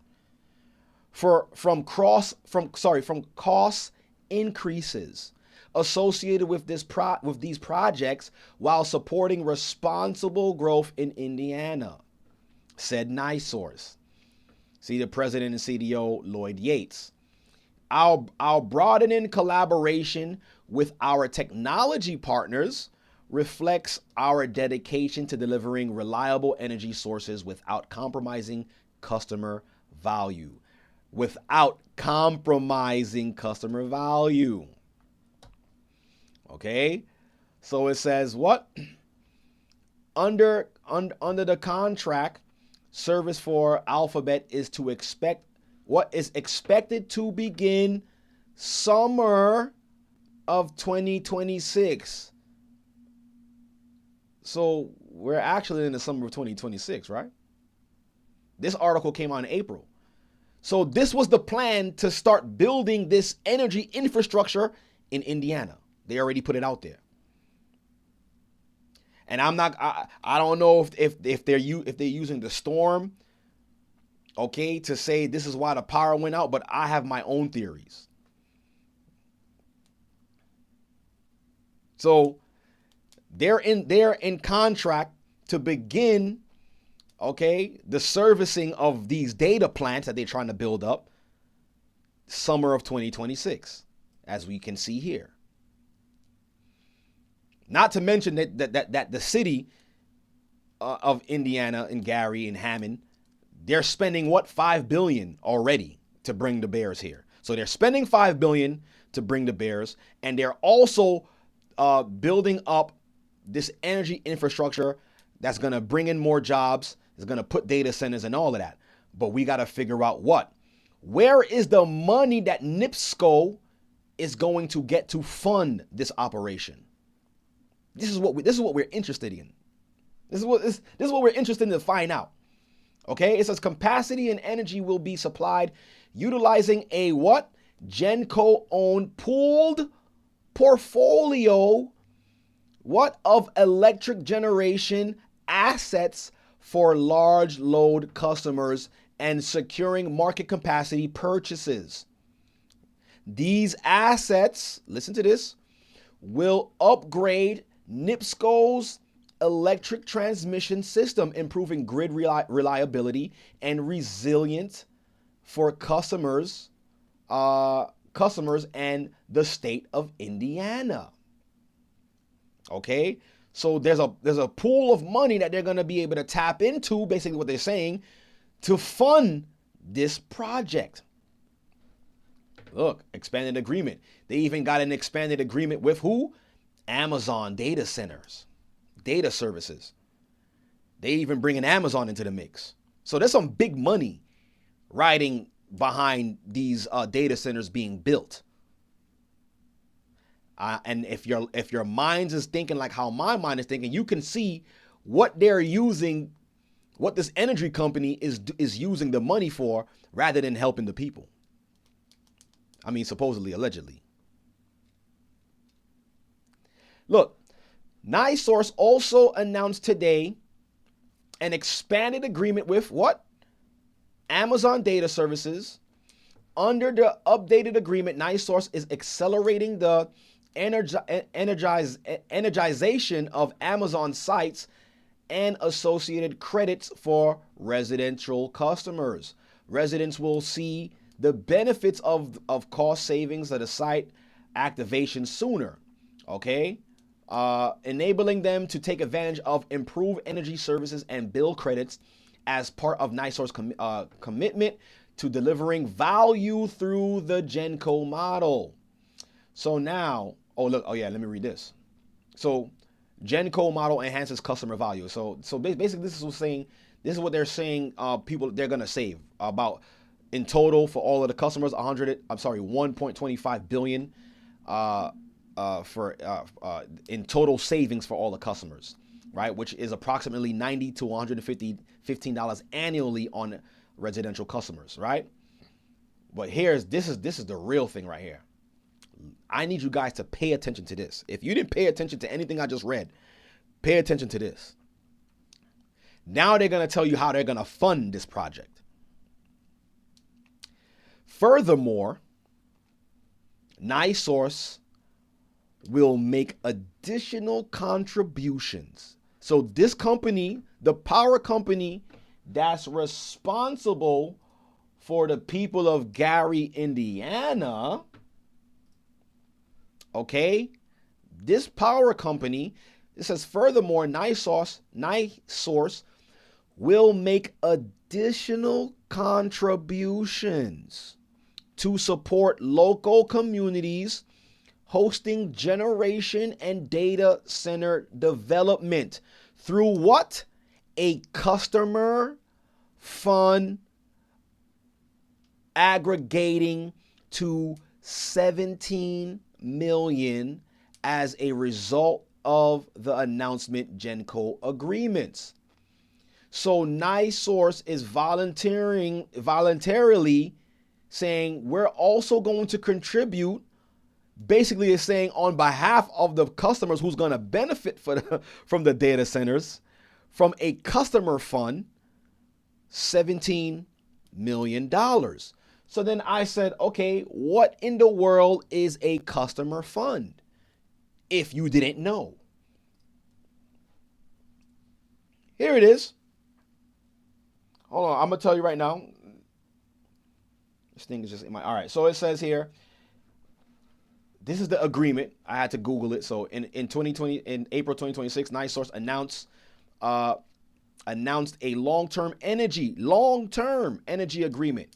from cost increases associated with these projects while supporting responsible growth in Indiana, said NiSource. See the president and CDO Lloyd Yates. Our broadening collaboration with our technology partners reflects our dedication to delivering reliable energy sources without compromising customer value. Without compromising customer value. Okay? So it says what? Under the contract, service for Alphabet is to expect what is expected to begin summer of 2026. So we're actually in the summer of 2026, right? This article came out in April. So this was the plan to start building this energy infrastructure in Indiana. They already put it out there. And I don't know if they're using the storm, okay, to say this is why the power went out, but I have my own theories. So they're in contract to begin, okay, the servicing of these data plants that they're trying to build up summer of 2026, as we can see here. Not to mention that the city of Indiana and Gary and Hammond, they're spending what, $5 billion already to bring the bears here. So they're spending $5 billion to bring the bears, and they're also building up this energy infrastructure that's going to bring in more jobs, is going to put data centers and all of that. But we got to figure out where is the money that NIPSCO is going to get to fund this operation? This is what we're interested in. This is what we're interested in to find out. Okay? It says capacity and energy will be supplied utilizing a what? Genco owned pooled portfolio, what, of electric generation assets for large load customers and securing market capacity purchases. These assets, listen to this, will upgrade NIPSCO's electric transmission system, improving grid reliability and resilience for customers and the state of Indiana. Okay, so there's a pool of money that they're going to be able to tap into, basically what they're saying, to fund this project. Look, expanded agreement. They even got an expanded agreement with who? Amazon data centers, data services. They even bringing Amazon into the mix. So there's some big money riding behind these data centers being built. And if your mind is thinking like how my mind is thinking, you can see what they're using, what this energy company is using the money for, rather than helping the people. I mean, supposedly, allegedly. Look, NiSource also announced today an expanded agreement with what? Amazon Data Services. Under the updated agreement, NiSource is accelerating the energization of Amazon sites and associated credits for residential customers. Residents will see the benefits of cost savings of the site activation sooner, okay? Enabling them to take advantage of improved energy services and bill credits as part of NiSource's commitment to delivering value through the GenCo model. So now, let me read this. So GenCo model enhances customer value. So basically this is what they're saying people they're gonna save about in total for all of the customers 1.25 billion in total savings for all the customers, right? Which is approximately $90 to $115 annually on residential customers, right? But this is the real thing right here. I need you guys to pay attention to this. If you didn't pay attention to anything I just read, pay attention to this. Now they're going to tell you how they're going to fund this project. Furthermore, NiSource will make additional contributions. So this company, the power company that's responsible for the people of Gary, Indiana, okay, this power company, it says furthermore, NiSource will make additional contributions to support local communities hosting generation and data center development through what? A customer fund aggregating to 17 million as a result of the announcement GenCo agreements. So NiSource is voluntarily saying we're also going to contribute. Basically, it's saying on behalf of the customers who's going to benefit from the data centers, from a customer fund, $17 million. So then I said, okay, what in the world is a customer fund? If you didn't know. Here it is. Hold on, I'm going to tell you right now. This thing is just in my, all right. So it says here, this is the agreement. I had to Google it. So in April 2026, NiSource announced a long-term energy agreement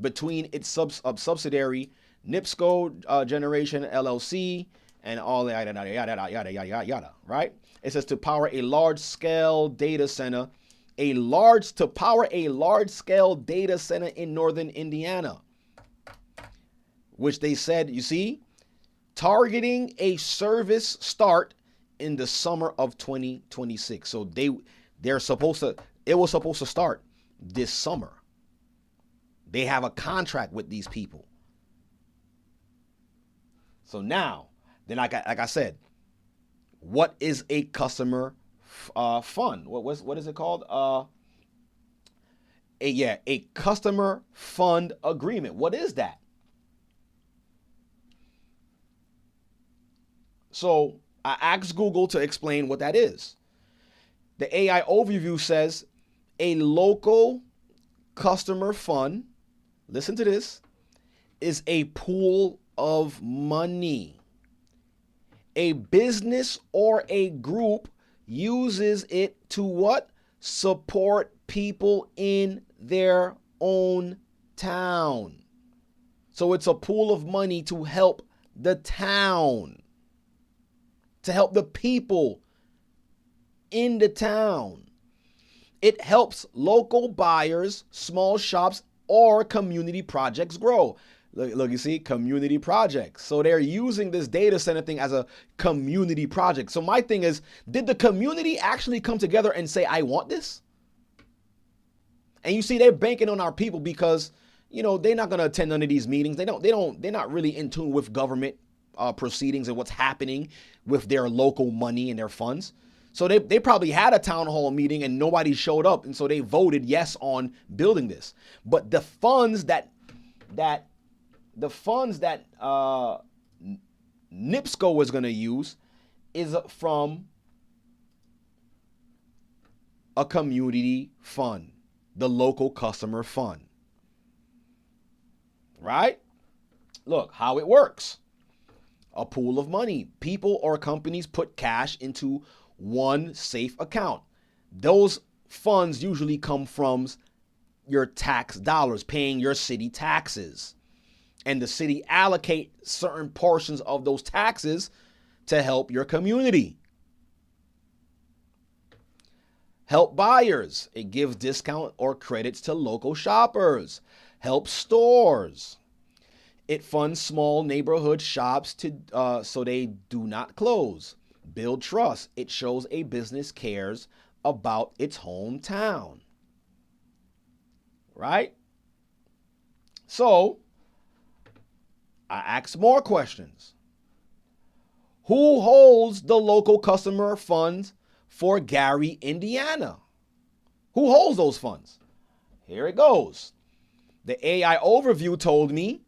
between its subsidiary NIPSCO Generation LLC and all that yada, right? It says to power a large-scale data center, in northern Indiana, which they said, you see, targeting a service start in the summer of 2026. So it was supposed to start this summer. They have a contract with these people. So now Then like I said, what is a customer fund? What is it called? A customer fund agreement. What is that? So I asked Google to explain what that is. The AI overview says a local customer fund, listen to this, is a pool of money. A business or a group uses it to what? Support people in their own town. So it's a pool of money to help the town, to help the people in the town. It helps local buyers, small shops, or community projects grow. Look, you see, community projects. So they're using this data center thing as a community project. So my thing is, did the community actually come together and say, I want this? And you see, they're banking on our people because, you know, they're not going to attend none of these meetings. They're not really in tune with government proceedings and what's happening with their local money and their funds. So they probably had a town hall meeting and nobody showed up. And so they voted yes on building this. But the funds that NIPSCO was going to use is from a community fund, the local customer fund. Right? Look how it works. A pool of money. People or companies put cash into one safe account. Those funds usually come from your tax dollars, paying your city taxes. And the city allocate certain portions of those taxes to help your community. Help buyers. It gives discount or credits to local shoppers. Help stores. It funds small neighborhood shops so they do not close. Build trust. It shows a business cares about its hometown. Right? So, I asked more questions. Who holds the local customer funds for Gary, Indiana? Who holds those funds? Here it goes. The AI overview told me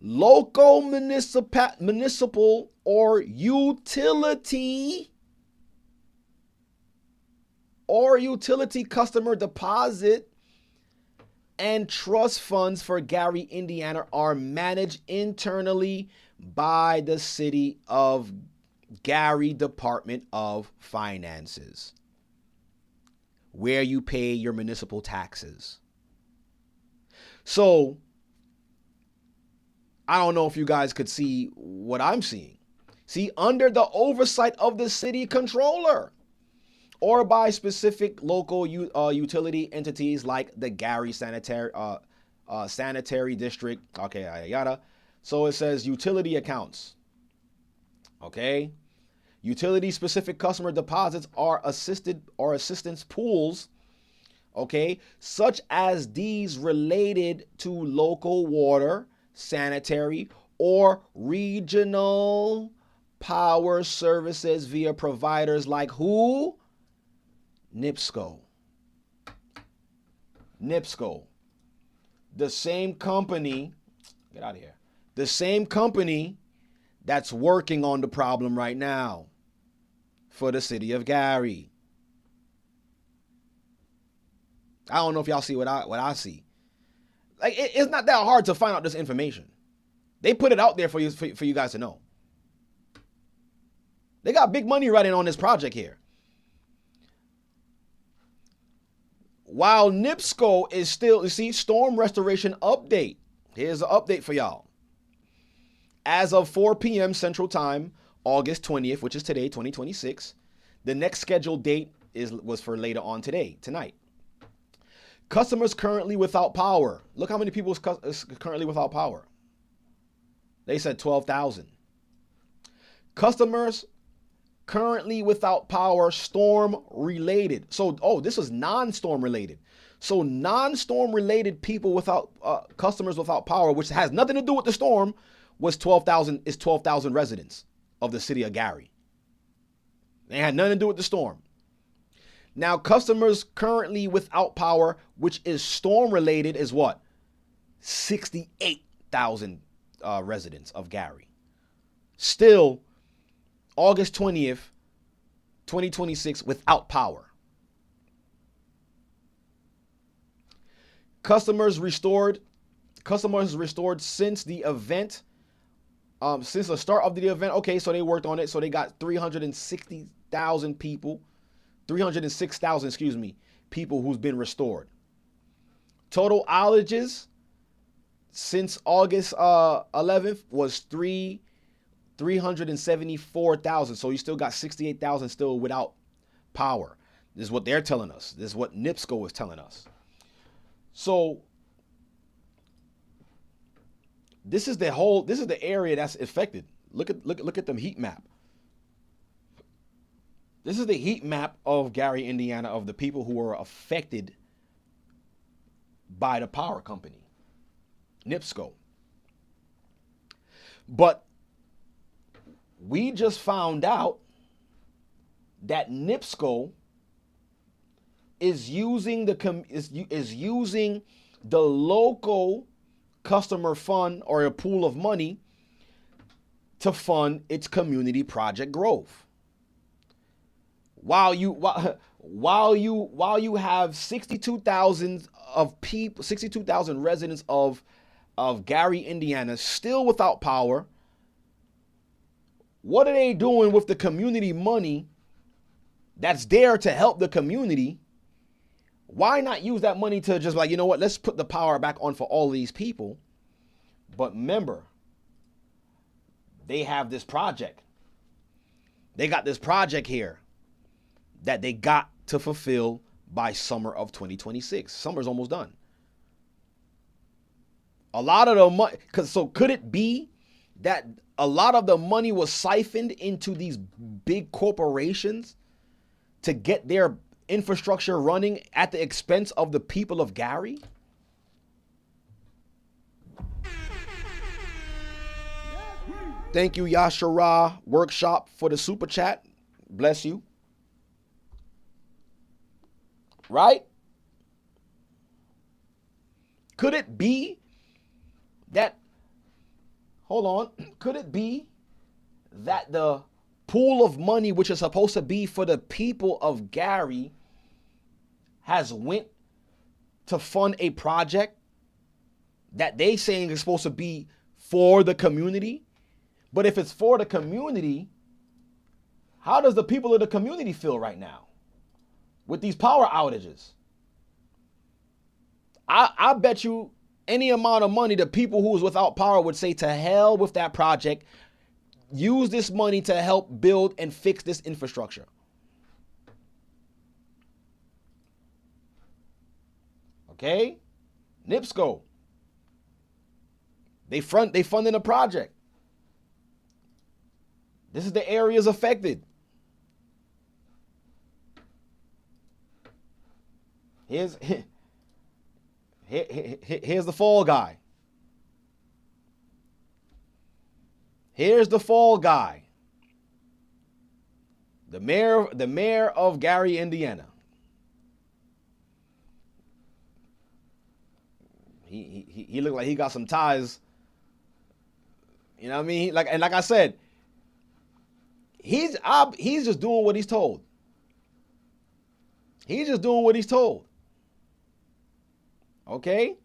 local municipal or utility customer deposit and trust funds for Gary, Indiana are managed internally by the City of Gary Department of Finances, where you pay your municipal taxes. So, I don't know if you guys could see what I'm seeing. See, under the oversight of the city controller or by specific local utility entities like the Gary Sanitary District, okay, yada. So it says utility accounts, okay? Utility-specific customer deposits are assistance pools, okay, such as these related to local water, sanitary, or regional power services via providers like who? NIPSCO. The same company, get out of here. The same company that's working on the problem right now for the city of Gary. I don't know if y'all see what I see. Like it's not that hard to find out this information. They put it out there for you guys to know. They got big money running on this project here. While NIPSCO is still, you see, storm restoration update. Here's an update for y'all. As of 4 p.m. Central Time, August 20th, which is today, 2026, the next scheduled date was for later on tonight. Customers currently without power. Look how many people is currently without power. They said 12,000. Customers currently without power, storm related. So, this is non-storm related. So non-storm related people without customers without power, which has nothing to do with the storm, was 12,000 residents of the city of Gary. They had nothing to do with the storm. Now, customers currently without power, which is storm related, is what? 68,000 residents of Gary. Still, August 20th, 2026, without power. Customers restored since the event, since the start of the event. Okay, so they worked on it. So they got 360,000 people, 306,000, excuse me, people who's been restored. Total outages since August 11th was 374,000. So you still got 68,000 still without power. This is what they're telling us. This is what NIPSCO is telling us. So this is the area that's affected. Look at the heat map. This is the heat map of Gary, Indiana, of the people who are affected by the power company, NIPSCO. But we just found out that NIPSCO is using the local customer fund or a pool of money to fund its community project growth. While you have 62,000 of people, 62,000 residents of Gary, Indiana, still without power. What are they doing with the community money that's there to help the community? Why not use that money to just like, you know what, let's put the power back on for all these people. But remember, they have this project. They got this project here that they got to fulfill by summer of 2026. Summer's almost done. A lot of the money, could it be that a lot of the money was siphoned into these big corporations to get their infrastructure running at the expense of the people of Gary? Thank you, Yashara Workshop, for the super chat. Bless you. Right? Could it be that, hold on, could it be that the pool of money, which is supposed to be for the people of Gary, has went to fund a project that they saying is supposed to be for the community? But if it's for the community, how does the people of the community feel right now with these power outages? I bet you any amount of money the people who is without power would say to hell with that project. Use this money to help build and fix this infrastructure. Okay? NIPSCO. They funding a project. This is the areas affected. Here's the fall guy. Here's the fall guy. The mayor of Gary, Indiana. He looked like he got some ties. You know what I mean? Like I said, he's just doing what he's told. He's just doing what he's told. Okay?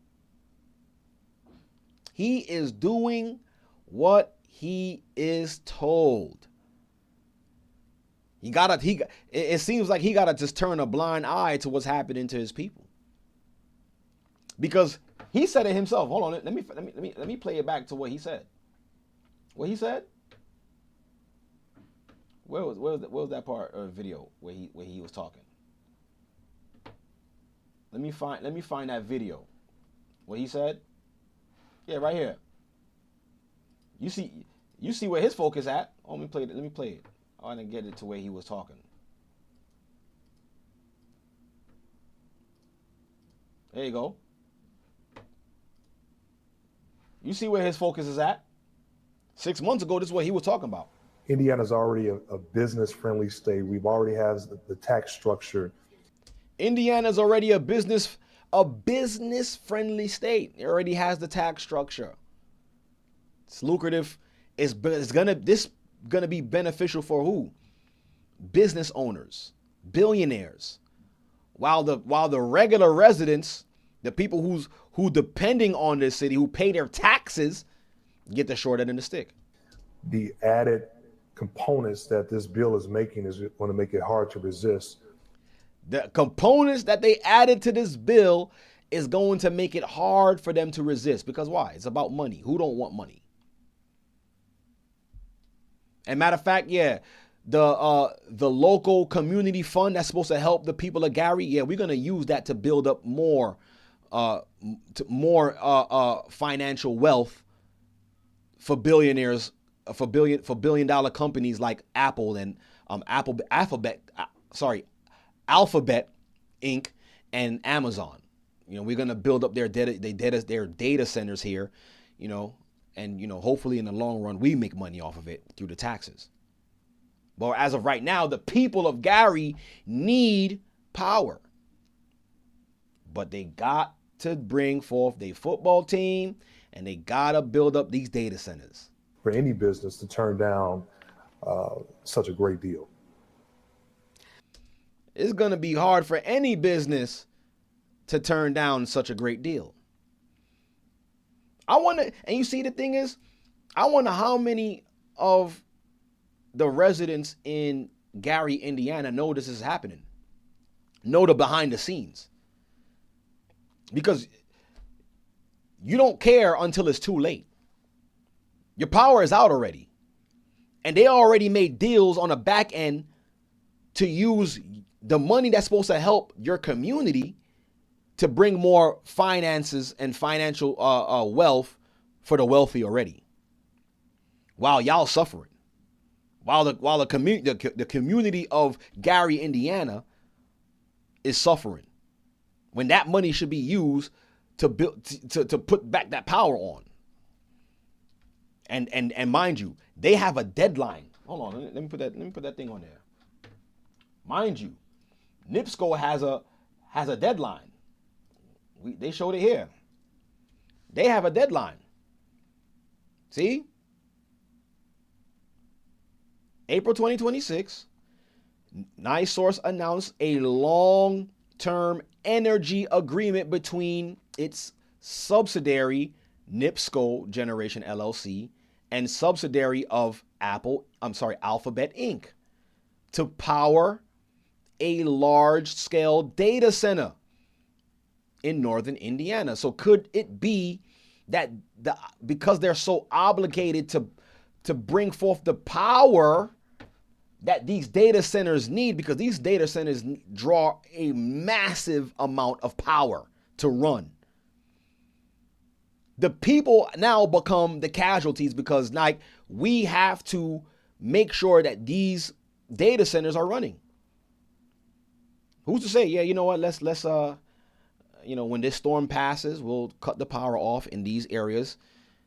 He is doing what he is told. It seems like he gotta just turn a blind eye to what's happening to his people. Because he said it himself. Hold on, let me play it back to what he said. What he said? Where was that part of the video where he was talking? Let me find that video. What he said? Yeah, right here. You see where his focus at? Oh, let me play it. I didn't get it to where he was talking. There you go. You see where his focus is at? 6 months ago, this is what he was talking about. Indiana's already a business-friendly state. We've already has the tax structure. Indiana's already a business-friendly state. It already has the tax structure. It's lucrative. This gonna be beneficial for who? Business owners, billionaires. While the regular residents, the people who depending on this city, who pay their taxes, get the short end of the stick. The added components that this bill is making is going to make it hard to resist. The components that they added to this bill is going to make it hard for them to resist. Because why? It's about money. Who don't want money? And matter of fact, yeah, the local community fund that's supposed to help the people of Gary, yeah, we're going to use that to build up more financial wealth for billionaires, for billion-dollar companies like Apple and Alphabet Inc. and Amazon. You know, we're gonna build up their data centers here, you know, and you know, hopefully in the long run we make money off of it through the taxes. But as of right now, the people of Gary need power. But they got to bring forth their football team and they gotta build up these data centers. For any business to turn down such a great deal. It's going to be hard for any business to turn down such a great deal. And you see, the thing is, I wonder how many of the residents in Gary, Indiana know this is happening, know the behind the scenes. Because you don't care until it's too late. Your power is out already. And they already made deals on the back end to use the money that's supposed to help your community to bring more finances and financial wealth for the wealthy already. While y'all suffering. While the community of Gary, Indiana is suffering. When that money should be used to build to put back that power on. And mind you, they have a deadline. Hold on, let me put that thing on there. Mind you, NIPSCO has a deadline. They showed it here. They have a deadline. See? April 2026, NiSource announced a long-term energy agreement between its subsidiary NIPSCO Generation LLC and subsidiary of Alphabet Inc. to power a large-scale data center in northern Indiana. So could it be that because they're so obligated to bring forth the power that these data centers need, because these data centers draw a massive amount of power to run, the people now become the casualties, because like we have to make sure that these data centers are running. Who's to say, yeah, you know what, let's when this storm passes, we'll cut the power off in these areas,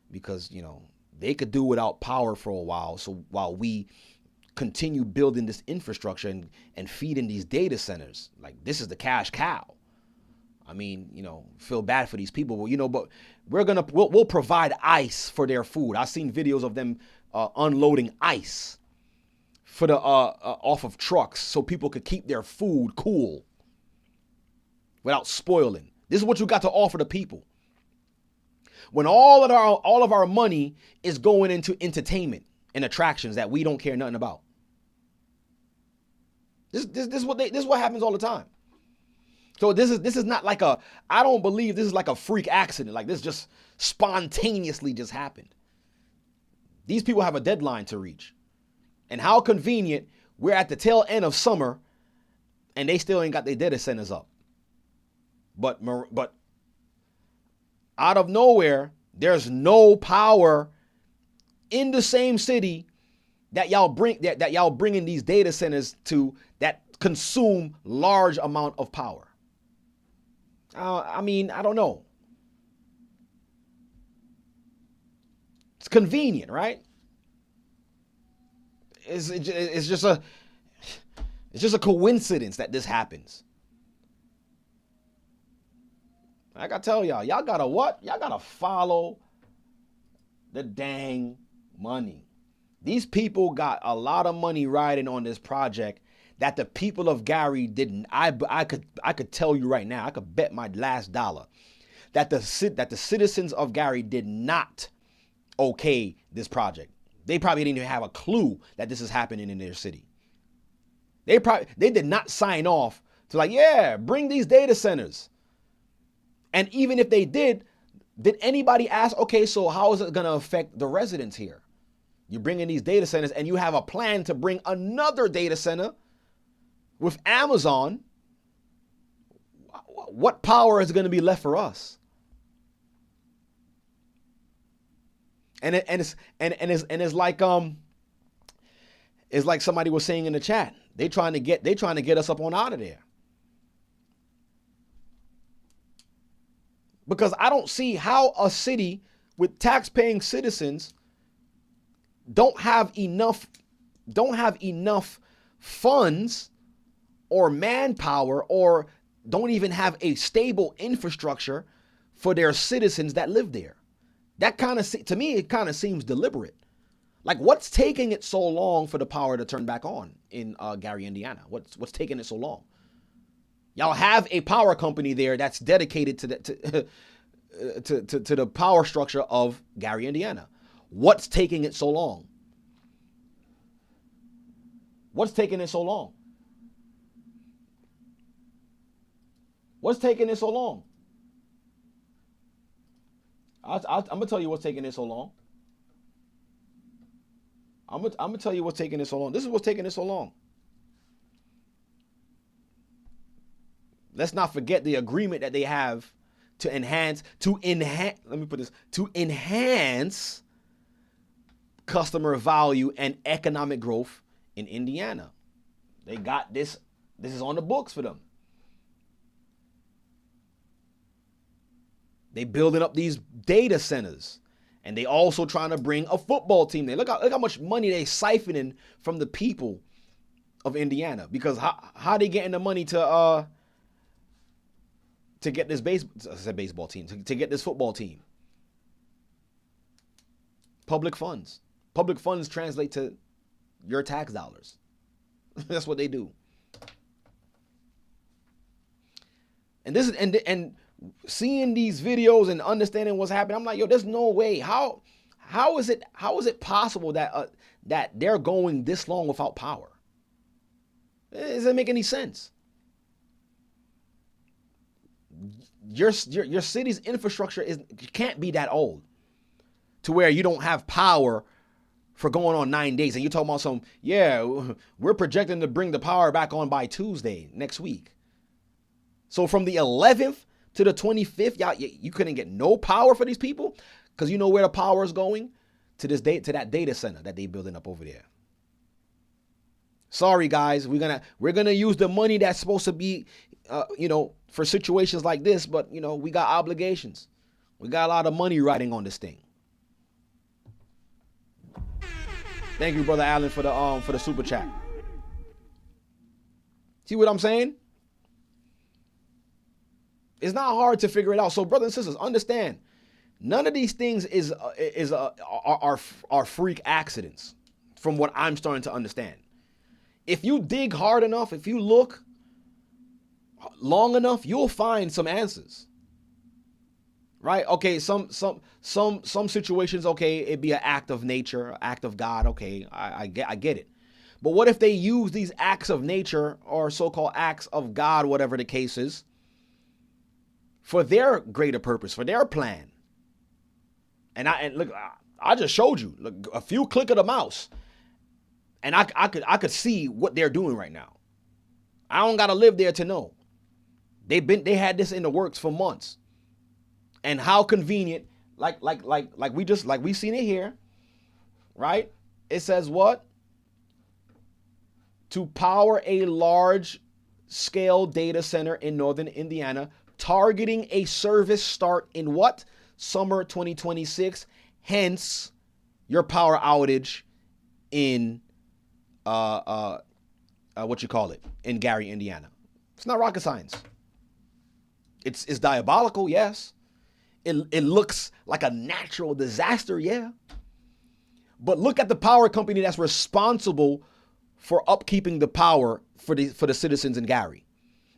because, you know, they could do without power for a while. So while we continue building this infrastructure and feeding these data centers, like this is the cash cow. I mean, you know, feel bad for these people, but we'll provide ice for their food. I've seen videos of them unloading ice for the off of trucks so people could keep their food cool without spoiling. This is what you got to offer the people. When all of our money is going into entertainment and attractions that we don't care nothing about. This is what happens all the time. So this is not like I don't believe this is like a freak accident. Like this just spontaneously just happened. These people have a deadline to reach. And how convenient, we're at the tail end of summer and they still ain't got their data centers up. But out of nowhere, there's no power in the same city that y'all bringing these data centers to that consume large amount of power. I mean, I don't know. It's convenient, right? it's just a coincidence that this happens. I gotta tell y'all gotta what? Y'all gotta follow the dang money. These people got a lot of money riding on this project that the people of Gary didn't. I could tell you right now, I could bet my last dollar that the citizens of Gary did not okay this project. They probably didn't even have a clue that this is happening in their city. They did not sign off to like, yeah, bring these data centers. And even if they did anybody ask, okay, so how is it going to affect the residents here? You bring in these data centers and you have a plan to bring another data center with Amazon. What power is going to be left for us? And it's like somebody was saying in the chat. They trying to get us up on out of there. Because I don't see how a city with tax-paying citizens don't have enough funds or manpower, or don't even have a stable infrastructure for their citizens that live there. That to me, it kind of seems deliberate. Like, what's taking it so long for the power to turn back on in Gary, Indiana? What's taking it so long? Y'all have a power company there that's dedicated to the power structure of Gary, Indiana. What's taking it so long? What's taking it so long? What's taking it so long? I'm gonna tell you what's taking it so long. I'm gonna tell you what's taking it so long. This is what's taking it so long. Let's not forget the agreement that they have to enhance, to enhance customer value and economic growth in Indiana. They got this. This is on the books for them. They building up these data centers, and they also trying to bring a football team there. Look how much money they siphoning from the people of Indiana. Because how they getting the money to get this baseball team, to get this football team? Public funds. Public funds translate to your tax dollars. That's what they do. And this is and seeing these videos and understanding what's happening, I'm like, yo, there's no way. How is it possible that that they're going this long without power? It doesn't make any sense. Your city's infrastructure can't be that old to where you don't have power for going on 9 days. And you're talking about we're projecting to bring the power back on by Tuesday next week. So from the 11th to the 25th, you couldn't get no power for these people, because you know where the power is going? To that data center that they building up over there. Sorry guys, we're gonna use the money that's supposed to be for situations like this, but we got obligations. We got a lot of money riding on this thing. Thank you, Brother Allen, for the super chat. See what I'm saying? It's not hard to figure it out. So, brothers and sisters, understand, none of these things are freak accidents, from what I'm starting to understand. If you dig hard enough, if you look long enough, you'll find some answers. Right? Okay, some situations, okay, it'd be an act of nature, act of God. Okay, I get it. But what if they use these acts of nature, or so-called acts of God, whatever the case is, for their greater purpose, for their plan? And look, I just showed you, look, a few click of the mouse, and I could see what they're doing right now. I don't gotta live there to know. They had this in the works for months. And how convenient, like we seen it here, right? It says what? To power a large scale data center in northern Indiana, targeting a service start in what? Summer 2026. Hence your power outage in what you call it, in Gary, Indiana. It's not rocket science. It's diabolical, yes. It looks like a natural disaster, yeah. But look at the power company that's responsible for upkeeping the power for the citizens in Gary.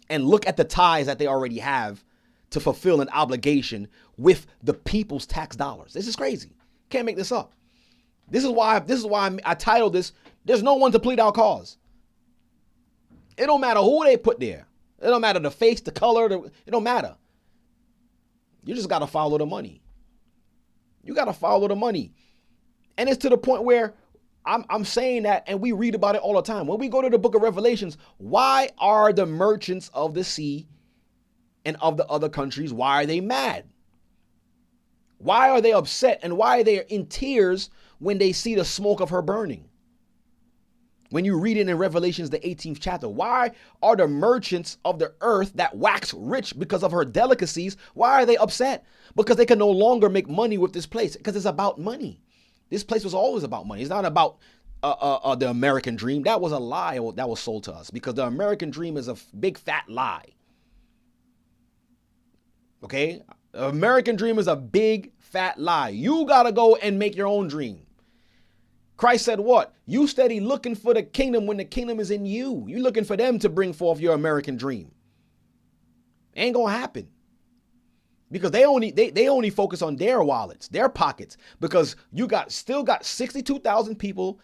And look at the ties that they already have to fulfill an obligation with the people's tax dollars. This is crazy. Can't make this up. This is why I titled this, There's No One to Plead Our Cause. It don't matter who they put there. It don't matter the face, the color, it don't matter. You just got to follow the money. You got to follow the money. And it's to the point where I'm saying that, and we read about it all the time. When we go to the book of Revelations, why are the merchants of the sea and of the other countries, why are they mad? Why are they upset? And why are they in tears when they see the smoke of her burning? When you read it in Revelations, the 18th chapter, why are the merchants of the earth that wax rich because of her delicacies, why are they upset? Because they can no longer make money with this place, because it's about money. This place was always about money. It's not about the American dream. That was a lie that was sold to us, because the American dream is a big fat lie. Okay? The American dream is a big fat lie. You got to go and make your own dream. Christ said what? You steady looking for the kingdom when the kingdom is in you. You looking for them to bring forth your American dream. Ain't gonna happen. Because they only focus on their wallets, their pockets. Because you still got 62,000 people.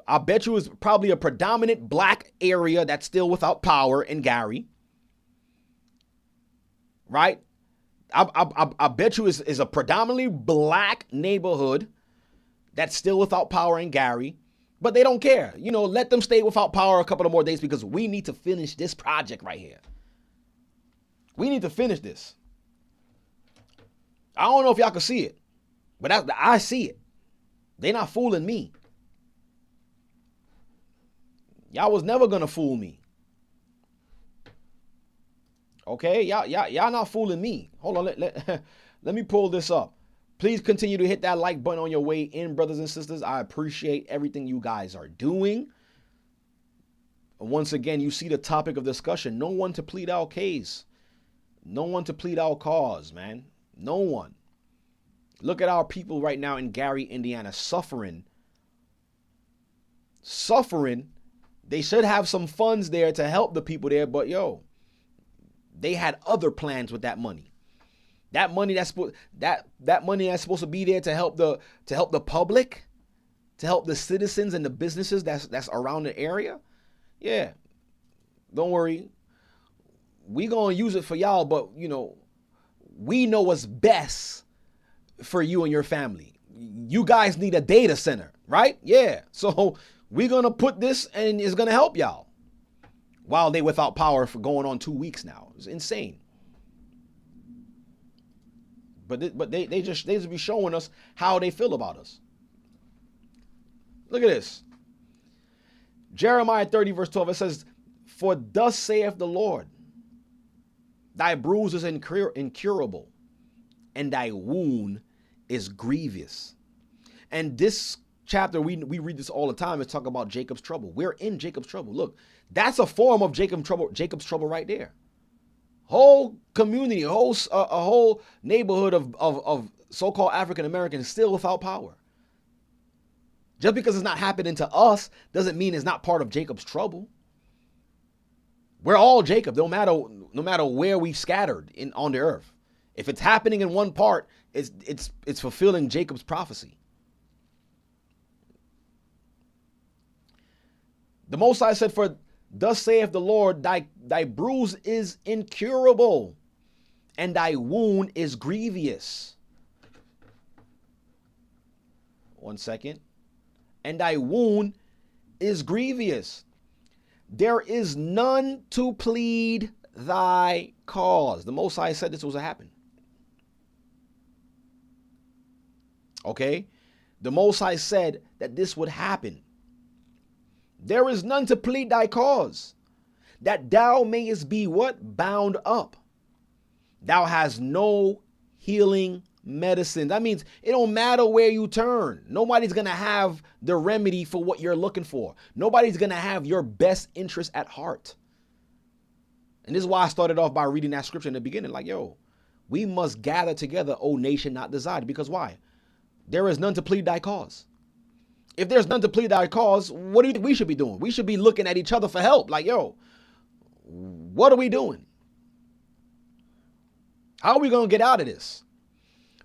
I bet you it's probably a predominant black area that's still without power in Gary. Right? I bet you is a predominantly black neighborhood that's still without power in Gary, but they don't care. You know, let them stay without power a couple of more days, because we need to finish this project right here. We need to finish this. I don't know if y'all can see it, but I see it. They're not fooling me. Y'all was never gonna fool me. Okay, y'all not fooling me. Hold on, let me pull this up. Please continue to hit that like button on your way in, brothers and sisters. I appreciate everything you guys are doing. Once again, you see the topic of discussion. No one to plead our case. No one to plead our cause, man. No one. Look at our people right now in Gary, Indiana, suffering. Suffering. They should have some funds there to help the people there, but they had other plans with that money. That money that's supposed to be there to help the public, to help the citizens and the businesses that's around the area. Yeah. Don't worry. We gonna use it for y'all, but we know what's best for you and your family. You guys need a data center, right? Yeah. So we're gonna put this, and it's gonna help y'all. While they without power for going on 2 weeks now. It's insane. But they just be showing us how they feel about us. Look at this. Jeremiah 30 verse 12, it says, "For thus saith the Lord, thy bruise is incurable, and thy wound is grievous." And this chapter, we read this all the time. It's talking about Jacob's trouble. We're in Jacob's trouble. Look, that's a form of Jacob's trouble right there. Whole community, a whole neighborhood of so-called African Americans still without power. Just because it's not happening to us doesn't mean it's not part of Jacob's trouble. We're all Jacob, no matter where we scattered on the earth. If it's happening in one part, it's fulfilling Jacob's prophecy. The Most High said, "For thus saith the Lord, thy bruise is incurable, and thy wound is grievous." One second. "And thy wound is grievous. There is none to plead thy cause." The Most High said this was to happen. Okay? The Most High said that this would happen. There is none to plead thy cause, that thou mayest be what? Bound up. Thou hast no healing medicine. That means it don't matter where you turn. Nobody's going to have the remedy for what you're looking for. Nobody's going to have your best interest at heart. And this is why I started off by reading that scripture in the beginning. Like, yo, we must gather together, O nation not divided. Because why? There is none to plead thy cause. If there's none to plead thy cause, what do you think we should be doing? We should be looking at each other for help. Like, yo, what are we doing? How are we going to get out of this?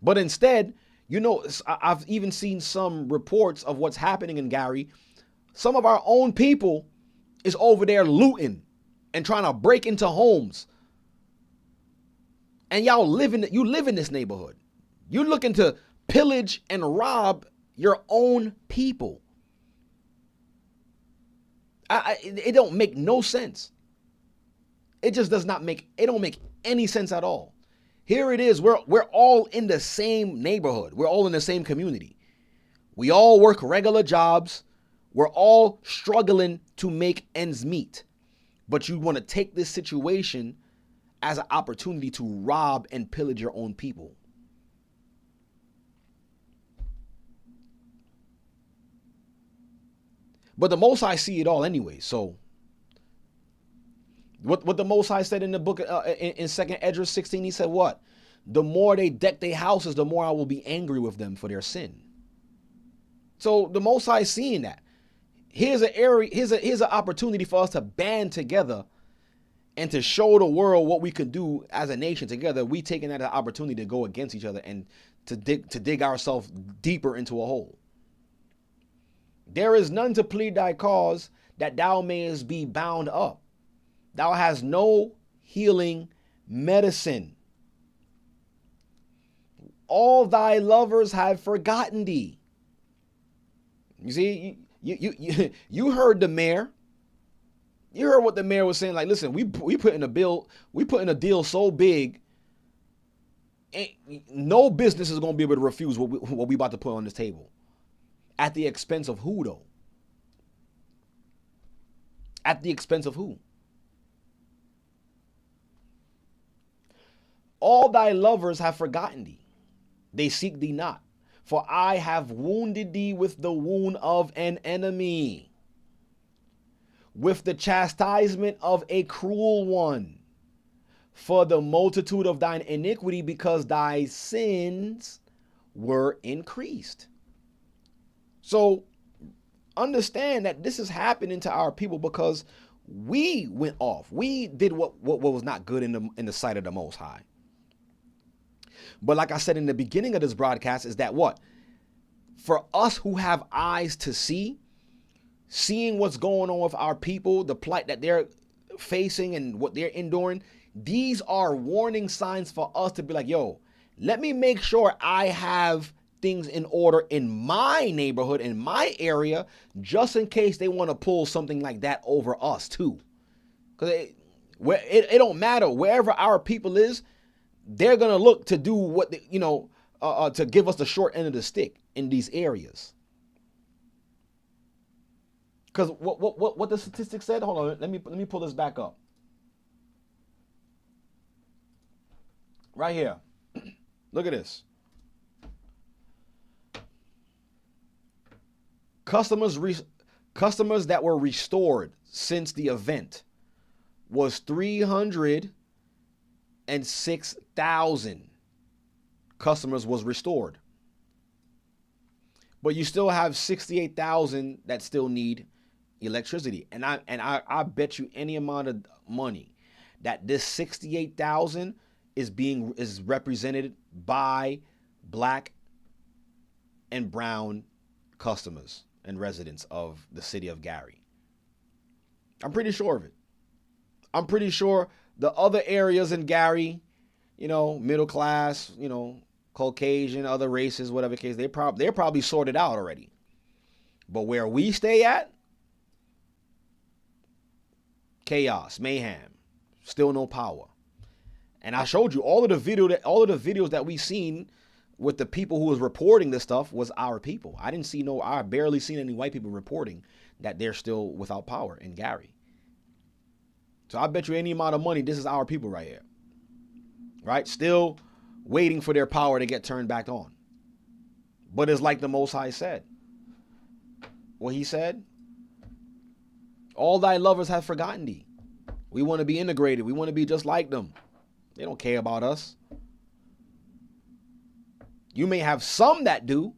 But instead, you know, I've even seen some reports of what's happening in Gary. Some of our own people is over there looting and trying to break into homes. And y'all you live in this neighborhood. You're looking to pillage and rob your own people. It don't make no sense. It just does not make, it don't make any sense at all. Here it is. We're all in the same neighborhood. We're all in the same community. We all work regular jobs. We're all struggling to make ends meet. But you want to take this situation as an opportunity to rob and pillage your own people. But the Most High see it all anyway. So what the Most High said in the book, in 2nd Esdras 16, he said what? The more they deck their houses, the more I will be angry with them for their sin. So the Most High is seeing that. Here's an opportunity for us to band together and to show the world what we can do as a nation together. We taking that as an opportunity to go against each other and to dig ourselves deeper into a hole. There is none to plead thy cause, that thou mayest be bound up. Thou hast no healing medicine. All thy lovers have forgotten thee. You see, you heard the mayor. You heard what the mayor was saying. Like, listen, we put in a bill, we put in a deal so big, no business is going to be able to refuse what we about to put on this table. At the expense of who, though? At the expense of who? All thy lovers have forgotten thee. They seek thee not. For I have wounded thee with the wound of an enemy, with the chastisement of a cruel one, for the multitude of thine iniquity, because thy sins were increased. So understand that this is happening to our people because we went off. We did what was not good in the sight of the Most High. But like I said in the beginning of this broadcast, is that what? For us who have eyes to see, seeing what's going on with our people, the plight that they're facing and what they're enduring, these are warning signs for us to be like, yo, let me make sure I have things in order in my neighborhood, in my area, just in case they want to pull something like that over us too. Because it don't matter. Wherever our people is, they're going to look to do what, to give us the short end of the stick in these areas. Because what the statistics said, hold on, let me pull this back up. Right here. Look at this. Customers that were restored since the event was 306,000 customers was restored. But you still have 68,000 that still need electricity. And I bet you any amount of money that this 68,000 is represented by black and brown customers and residents of the city of Gary. I'm pretty sure of it. I'm pretty sure the other areas in Gary, middle class, Caucasian, other races, whatever case, they're probably sorted out already. But where we stay at, chaos, mayhem, still no power. And I showed you all of the videos that we seen with the people who was reporting this stuff was our people. I barely seen any white people reporting that they're still without power in Gary. So I bet you any amount of money, this is our people right here. Right? Still waiting for their power to get turned back on. But it's like the Most High said. What he said, all thy lovers have forgotten thee. We want to be integrated. We want to be just like them. They don't care about us. You may have some that do,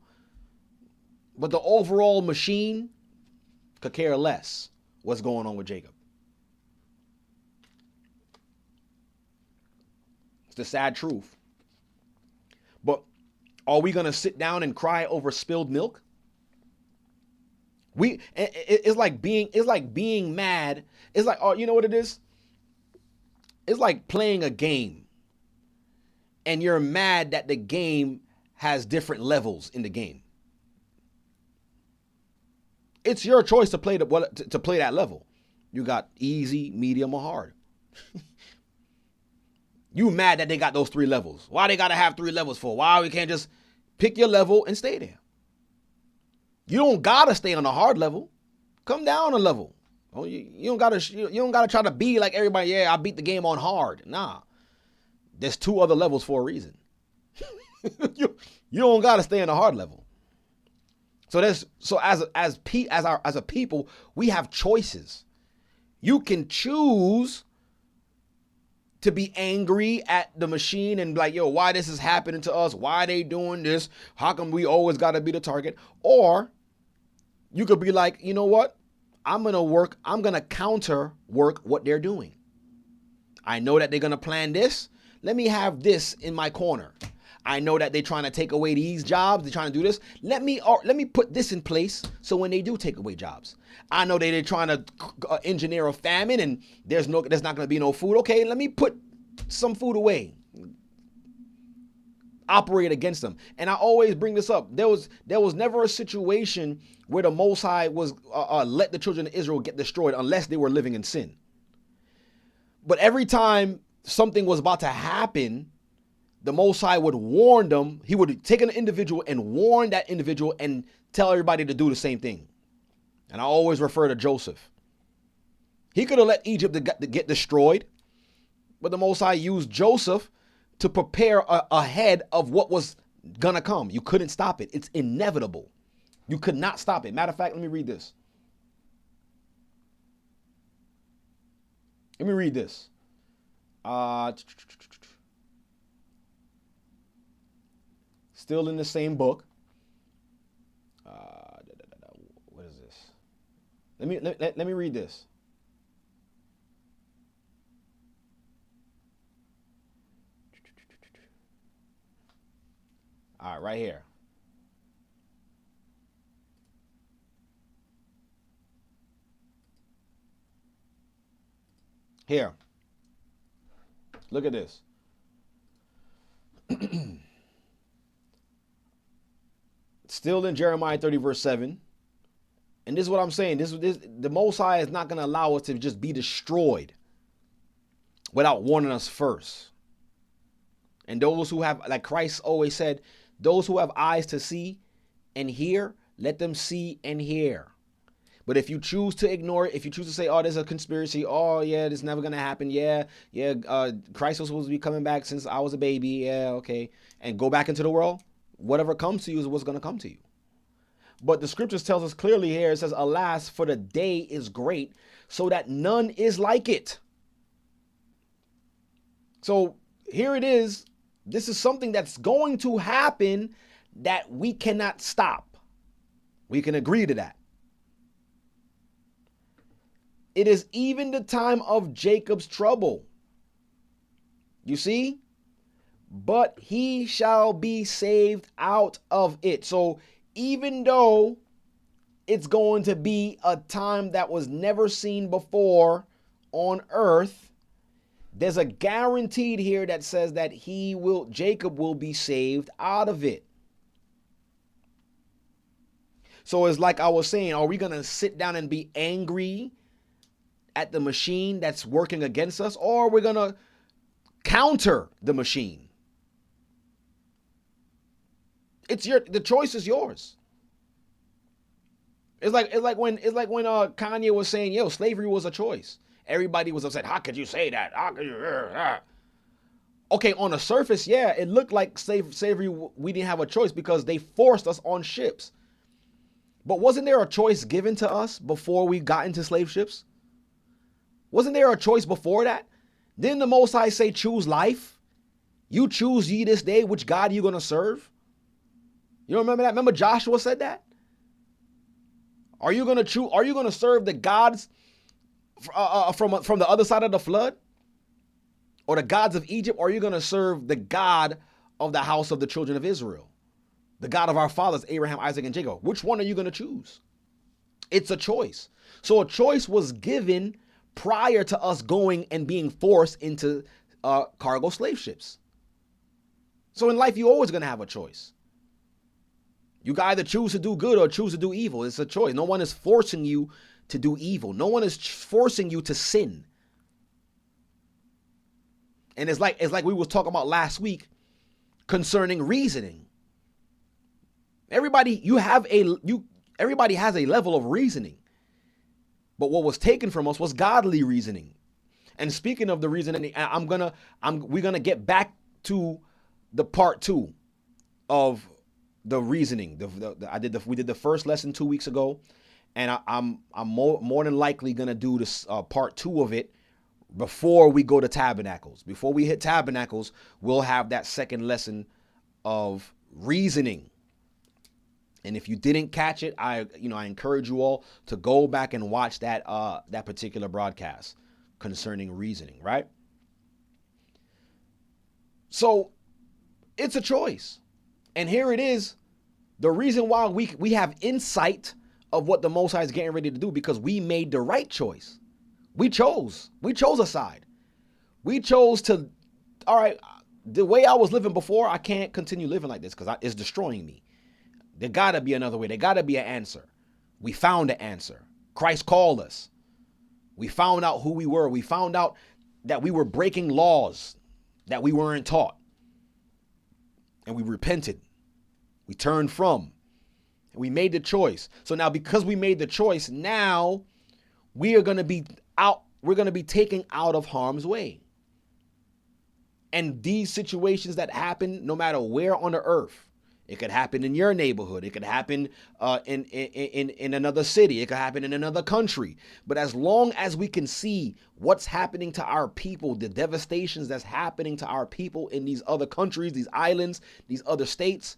but the overall machine could care less what's going on with Jacob. It's the sad truth. But are we going to sit down and cry over spilled milk? It's like being mad. It's like, oh, you know what it is? It's like playing a game and you're mad that the game has different levels in the game. It's your choice to play to play that level. You got easy, medium, or hard. You mad that they got those 3 levels. Why they got to have 3 levels for? Why we can't just pick your level and stay there? You don't got to stay on the hard level. Come down a level. Oh, you don't got to try to be like everybody. Yeah, I beat the game on hard. Nah. There's 2 other levels for a reason. you don't got to stay on the hard level. So as a people, we have choices. You can choose to be angry at the machine and be like, yo, why this is happening to us? Why are they doing this? How come we always got to be the target? Or you could be like, you know what? I'm going to counter work what they're doing. I know that they're going to plan this. Let me have this in my corner. I know that they're trying to take away these jobs. They're trying to do this. Let me put this in place so when they do take away jobs. I know that they're trying to engineer a famine and there's not going to be no food. Okay, let me put some food away. Operate against them. And I always bring this up. There was never a situation where the Most High was let the children of Israel get destroyed unless they were living in sin. But every time something was about to happen, the Most High would warn them. He would take an individual and warn that individual and tell everybody to do the same thing. And I always refer to Joseph. He could have let Egypt get destroyed, but the Most High used Joseph to prepare ahead of what was gonna come. You couldn't stop it. It's inevitable. You could not stop it. Matter of fact, let me read this. Let me read this. Still in the same book. What is this? Let me read this. All right, right here. Here. Look at this. Still in Jeremiah 30, verse 7. And this is what I'm saying. The Most High is not going to allow us to just be destroyed without warning us first. And those who have, like Christ always said, those who have eyes to see and hear, let them see and hear. But if you choose to ignore it, if you choose to say, oh, there's a conspiracy, oh, yeah, this is never going to happen. Yeah, Christ was supposed to be coming back since I was a baby. Yeah, okay. And go back into the world. Whatever comes to you is what's going to come to you. But the scriptures tells us clearly here, it says, alas, for the day is great, so that none is like it. So here it is. This is something that's going to happen that we cannot stop. We can agree to that. It is even the time of Jacob's trouble. You see? But he shall be saved out of it. So even though it's going to be a time that was never seen before on earth, there's a guaranteed here that says that Jacob will be saved out of it. So it's like I was saying, are we going to sit down and be angry at the machine that's working against us, or we're going to counter the machine? The choice is yours. It's like when Kanye was saying, yo, slavery was a choice. Everybody was upset. How could you say that? How could you? Okay, on the surface, yeah, it looked like slavery, we didn't have a choice because they forced us on ships. But wasn't there a choice given to us before we got into slave ships? Wasn't there a choice before that? Didn't the Most High say, choose life? You choose ye this day which God you going to serve? You don't remember that? Remember Joshua said that? Are you going to choose? Are you going to serve the gods from the other side of the flood? Or the gods of Egypt? Or are you going to serve the God of the house of the children of Israel? The God of our fathers, Abraham, Isaac, and Jacob. Which one are you going to choose? It's a choice. So a choice was given prior to us going and being forced into cargo slave ships. So in life, you're always going to have a choice. You can either choose to do good or choose to do evil. It's a choice. No one is forcing you to do evil. No one is forcing you to sin. And it's like we was talking about last week concerning reasoning. Everybody has a level of reasoning. But what was taken from us was godly reasoning. And speaking of the reasoning, we're gonna get back to the part 2 of the reasoning. We did the first lesson 2 weeks ago, and I'm more than likely gonna do this part 2 of it before we go to Tabernacles. Before we hit Tabernacles, we'll have that second lesson of reasoning. And if you didn't catch it, I encourage you all to go back and watch that particular broadcast concerning reasoning, right? So it's a choice. And here it is. The reason why we have insight of what the Most High is getting ready to do, because we made the right choice. We chose a side. We chose to, all right, the way I was living before, I can't continue living like this because it's destroying me. There gotta be another way. There gotta be an answer. We found an answer. Christ called us. We found out who we were. We found out that we were breaking laws that we weren't taught. And we repented. We turned from. And we made the choice. So now because we made the choice, now we are going to be out. We're going to be taken out of harm's way. And these situations that happen, no matter where on the earth, it could happen in your neighborhood. It could happen in another city. It could happen in another country. But as long as we can see what's happening to our people, the devastations that's happening to our people in these other countries, these islands, these other states,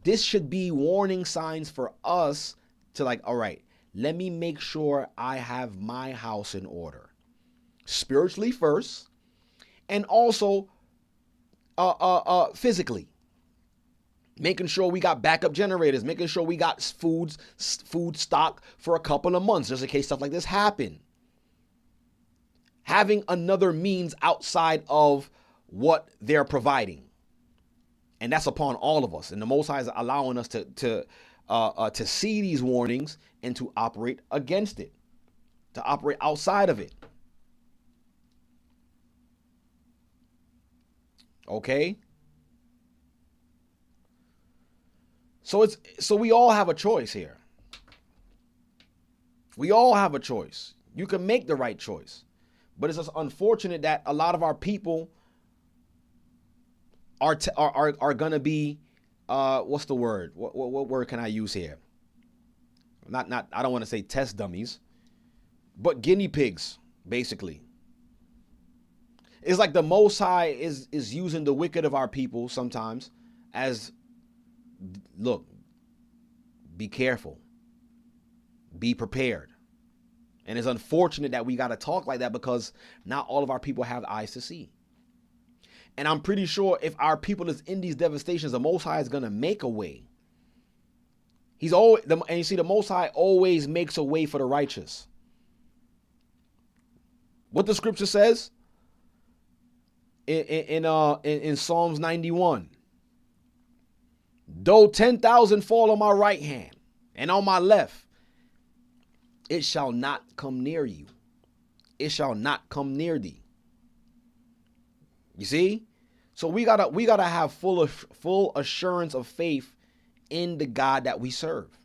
this should be warning signs for us to like, all right, let me make sure I have my house in order. Spiritually first, and also physically. Making sure we got backup generators, making sure we got food stock for a couple of months, just in case stuff like this happen. Having another means outside of what they're providing. And that's upon all of us. And the Most High is allowing us to see these warnings and to operate against it, to operate outside of it. Okay? So we all have a choice here. We all have a choice. You can make the right choice. But it's just unfortunate that a lot of our people are going to be what's the word? What word can I use here? Not I don't want to say test dummies, but guinea pigs, basically. It's like the Most High is using the wicked of our people sometimes as, look, be careful. Be prepared. And it's unfortunate that we got to talk like that because not all of our people have eyes to see. And I'm pretty sure if our people is in these devastations, the Most High is going to make a way. He's always, and you see, the Most High always makes a way for the righteous. What the scripture says in Psalms 91. Though 10,000 fall on my right hand and on my left, it shall not come near you. It shall not come near thee. You see? So we gotta have full assurance of faith in the God that we serve.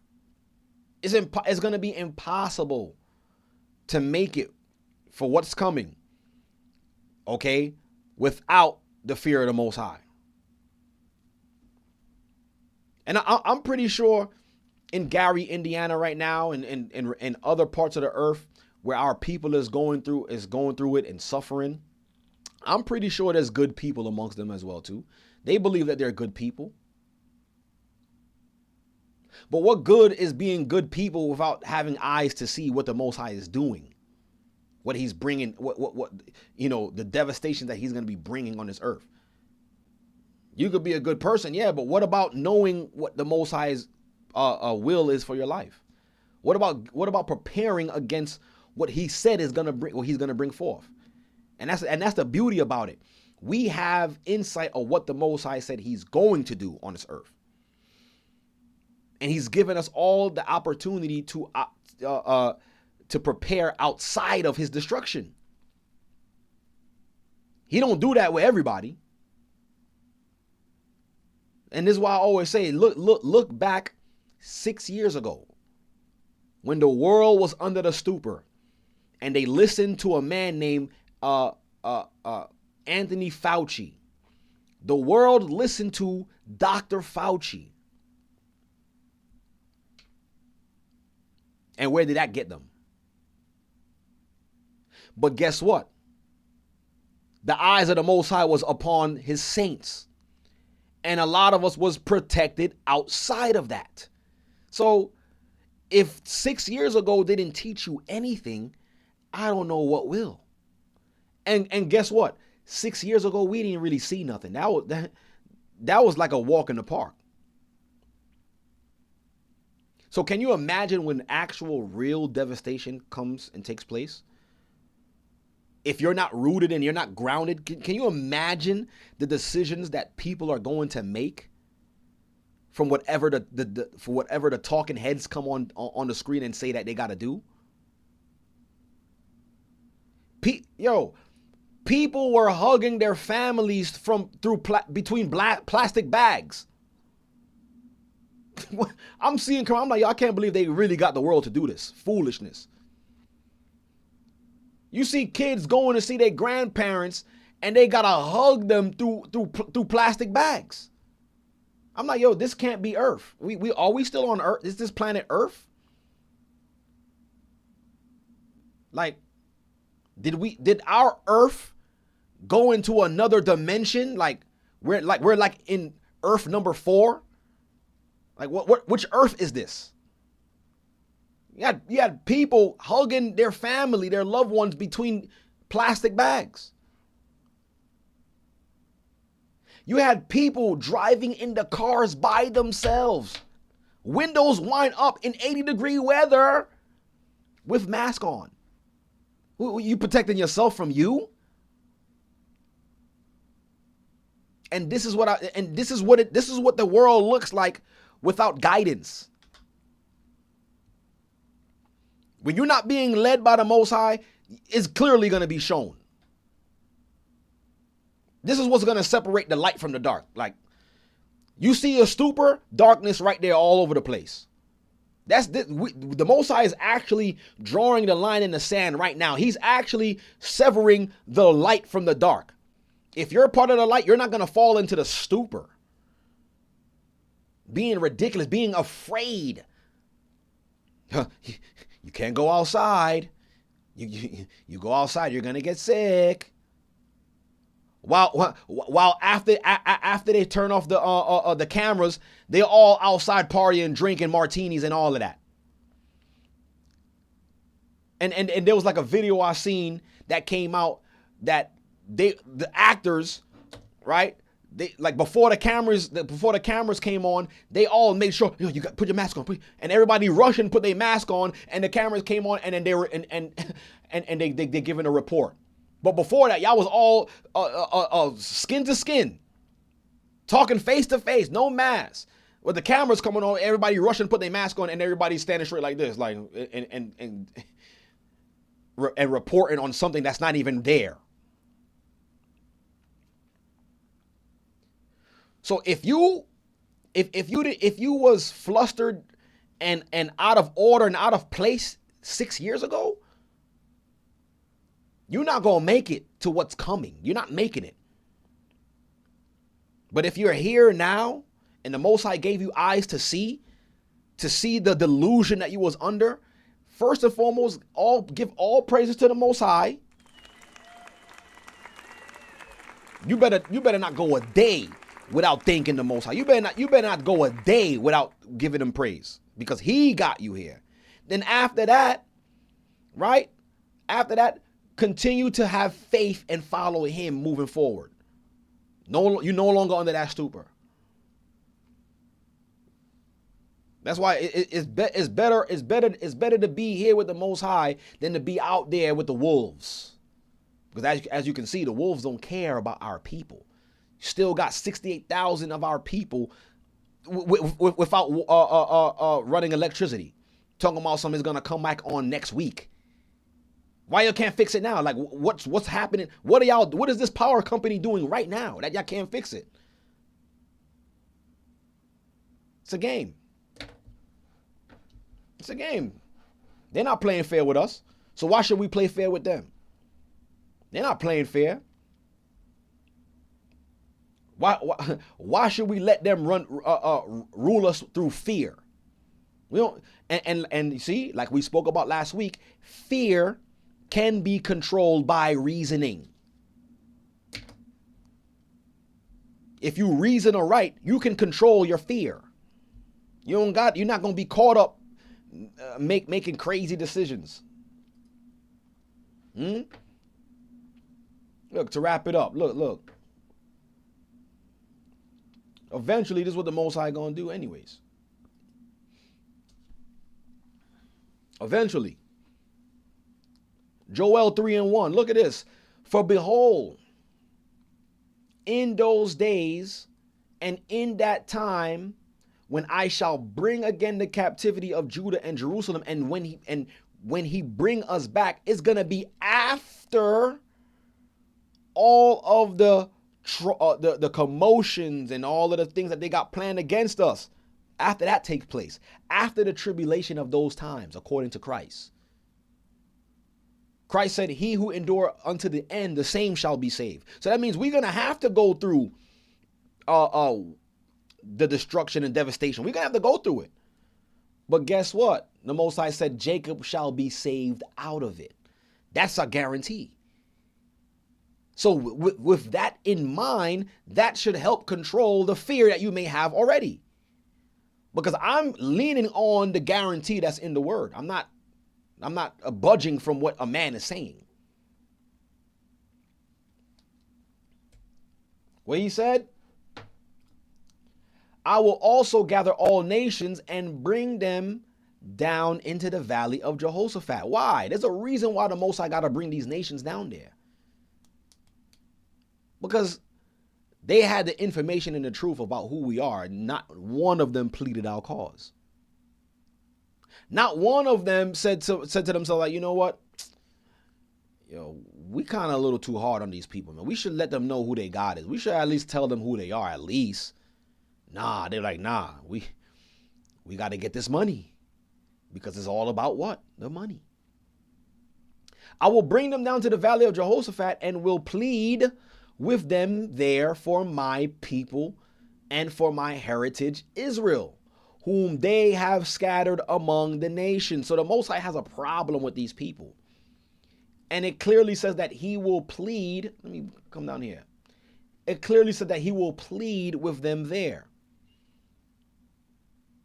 It's gonna be impossible to make it for what's coming, okay, without the fear of the Most High. And I'm pretty sure in Gary, Indiana right now, and in other parts of the earth where our people is going through it and suffering, I'm pretty sure there's good people amongst them as well too. They believe that they're good people. But what good is being good people without having eyes to see what the Most High is doing? What he's bringing, what the devastation that he's going to be bringing on this earth. You could be a good person, yeah, but what about knowing what the Most High's will is for your life? What about preparing against what he said is going to bring, what he's going to bring forth? And that's the beauty about it. We have insight of what the Most High said he's going to do on this earth. And he's given us all the opportunity to prepare outside of his destruction. He don't do that with everybody. And this is why I always say, look back 6 years ago when the world was under the stupor and they listened to a man named Anthony Fauci. The world listened to Dr. Fauci. And where did that get them? But guess what? The eyes of the Most High was upon his saints. And a lot of us was protected outside of that. So if 6 years ago they didn't teach you anything, I don't know what will. And guess what? 6 years ago, we didn't really see nothing. That was like a walk in the park. So can you imagine when actual real devastation comes and takes place? If you're not rooted and you're not grounded, can you imagine the decisions that people are going to make from whatever the talking heads come on the screen and say that they got to do? People were hugging their families between plastic bags. I'm like, I can't believe they really got the world to do this foolishness. You see kids going to see their grandparents and they gotta hug them through plastic bags. I'm like, yo, this can't be Earth. Are we still on Earth? Is this planet Earth? Like, did our Earth go into another dimension? Like we're in Earth number 4? Like which Earth is this? You had people hugging their family, their loved ones between plastic bags. You had people driving in the cars by themselves, windows wind up in 80-degree weather with mask on. You protecting yourself from you? And this is what the world looks like without guidance. When you're not being led by the Most High, it's clearly going to be shown. This is what's going to separate the light from the dark. Like, you see a stupor, darkness right there all over the place. The Most High is actually drawing the line in the sand right now. He's actually severing the light from the dark. If you're part of the light, you're not going to fall into the stupor. Being ridiculous, being afraid. You can't go outside. You go outside, you're going to get sick. While after they turn off the cameras, they're all outside partying, drinking martinis and all of that. And there was like a video I seen that came out that the actors, right? They like before the cameras came on, they all made sure you got put your mask on, and everybody rushed and put their mask on, and the cameras came on, and then they were and they giving a report. But before that, y'all was all skin to skin, talking face to face, no mask. With the cameras coming on, everybody rushing to put their mask on, and everybody standing straight like this, like and reporting on something that's not even there. So if you was flustered and out of order and out of place 6 years ago, you're not gonna make it to what's coming. You're not making it. But if you're here now and the Most High gave you eyes to see the delusion that you was under, first and foremost, give all praises to the Most High. You better not go a day without thanking the Most High. You better not go a day without giving him praise, because he got you here. Then after that, right? After that, continue to have faith and follow him moving forward. No, you're no longer under that stupor. That's why it's better to be here with the Most High than to be out there with the wolves. Because as you can see, the wolves don't care about our people. Still got 68,000 of our people without running electricity. Talking about something's gonna come back on next week. Why you can't fix it now? Like, what's happening? What is this power company doing right now that y'all can't fix it? It's a game. It's a game. They're not playing fair with us. So why should we play fair with them? They're not playing fair. Why should we let them rule us through fear? We don't. And see, like we spoke about last week, fear can be controlled by reasoning. If you reason right, you can control your fear. You're not going to be caught up making crazy decisions. Look, to wrap it up, look. Eventually, this is what the Most High going to do anyways. Eventually. Joel 3:1. Look at this. For behold, in those days and in that time, when I shall bring again the captivity of Judah and Jerusalem, and when he bring us back, it's gonna be after all of the commotions and all of the things that they got planned against us. After that takes place, after the tribulation of those times, according to Christ. Christ said, he who endure unto the end, the same shall be saved. So that means we're going to have to go through the destruction and devastation. We're going to have to go through it. But guess what? The Most High said, Jacob shall be saved out of it. That's a guarantee. So with that in mind, that should help control the fear that you may have already. Because I'm leaning on the guarantee that's in the word. I'm not budging from what a man is saying. What he said, I will also gather all nations and bring them down into the valley of Jehoshaphat. Why? There's a reason why the Most High got to bring these nations down there. Because they had the information and the truth about who we are. Not one of them pleaded our cause. Not one of them said to themselves, like, you know what? We kind of a little too hard on these people, man. We should let them know who their God is. We should at least tell them who they are, at least. Nah, they're like, nah, we got to get this money. Because it's all about what? The money. I will bring them down to the valley of Jehoshaphat and will plead with them there for my people and for my heritage Israel, whom they have scattered among the nations. So the Most High has a problem with these people. And it clearly says that he will plead. Let me come down here. It clearly said that he will plead with them there.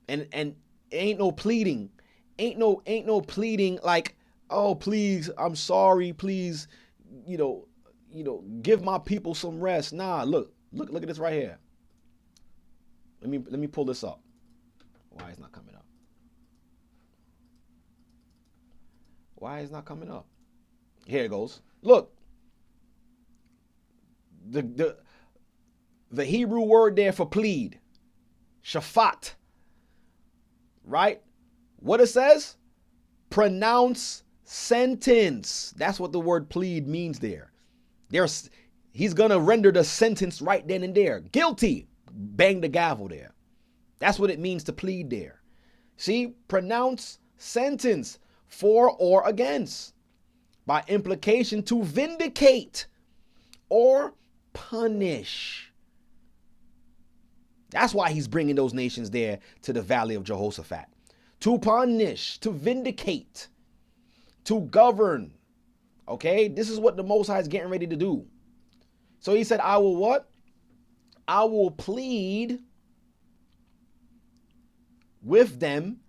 And ain't no pleading. Ain't no pleading like, oh, please, I'm sorry, please, give my people some rest. Nah, look at this right here. Let me pull this up. Why is it not coming up? Why is it not coming up? Here it goes. Look. The Hebrew word there for plead. Shafat. Right? What it says? Pronounce sentence. That's what the word plead means there. He's going to render the sentence right then and there. Guilty. Bang the gavel there. That's what it means to plead there. See? Pronounce sentence for or against. By implication, to vindicate or punish. That's why he's bringing those nations there to the valley of Jehoshaphat. To punish, to vindicate, to govern. Okay, this is what the Most High is getting ready to do. So he said, I will what? I will plead with them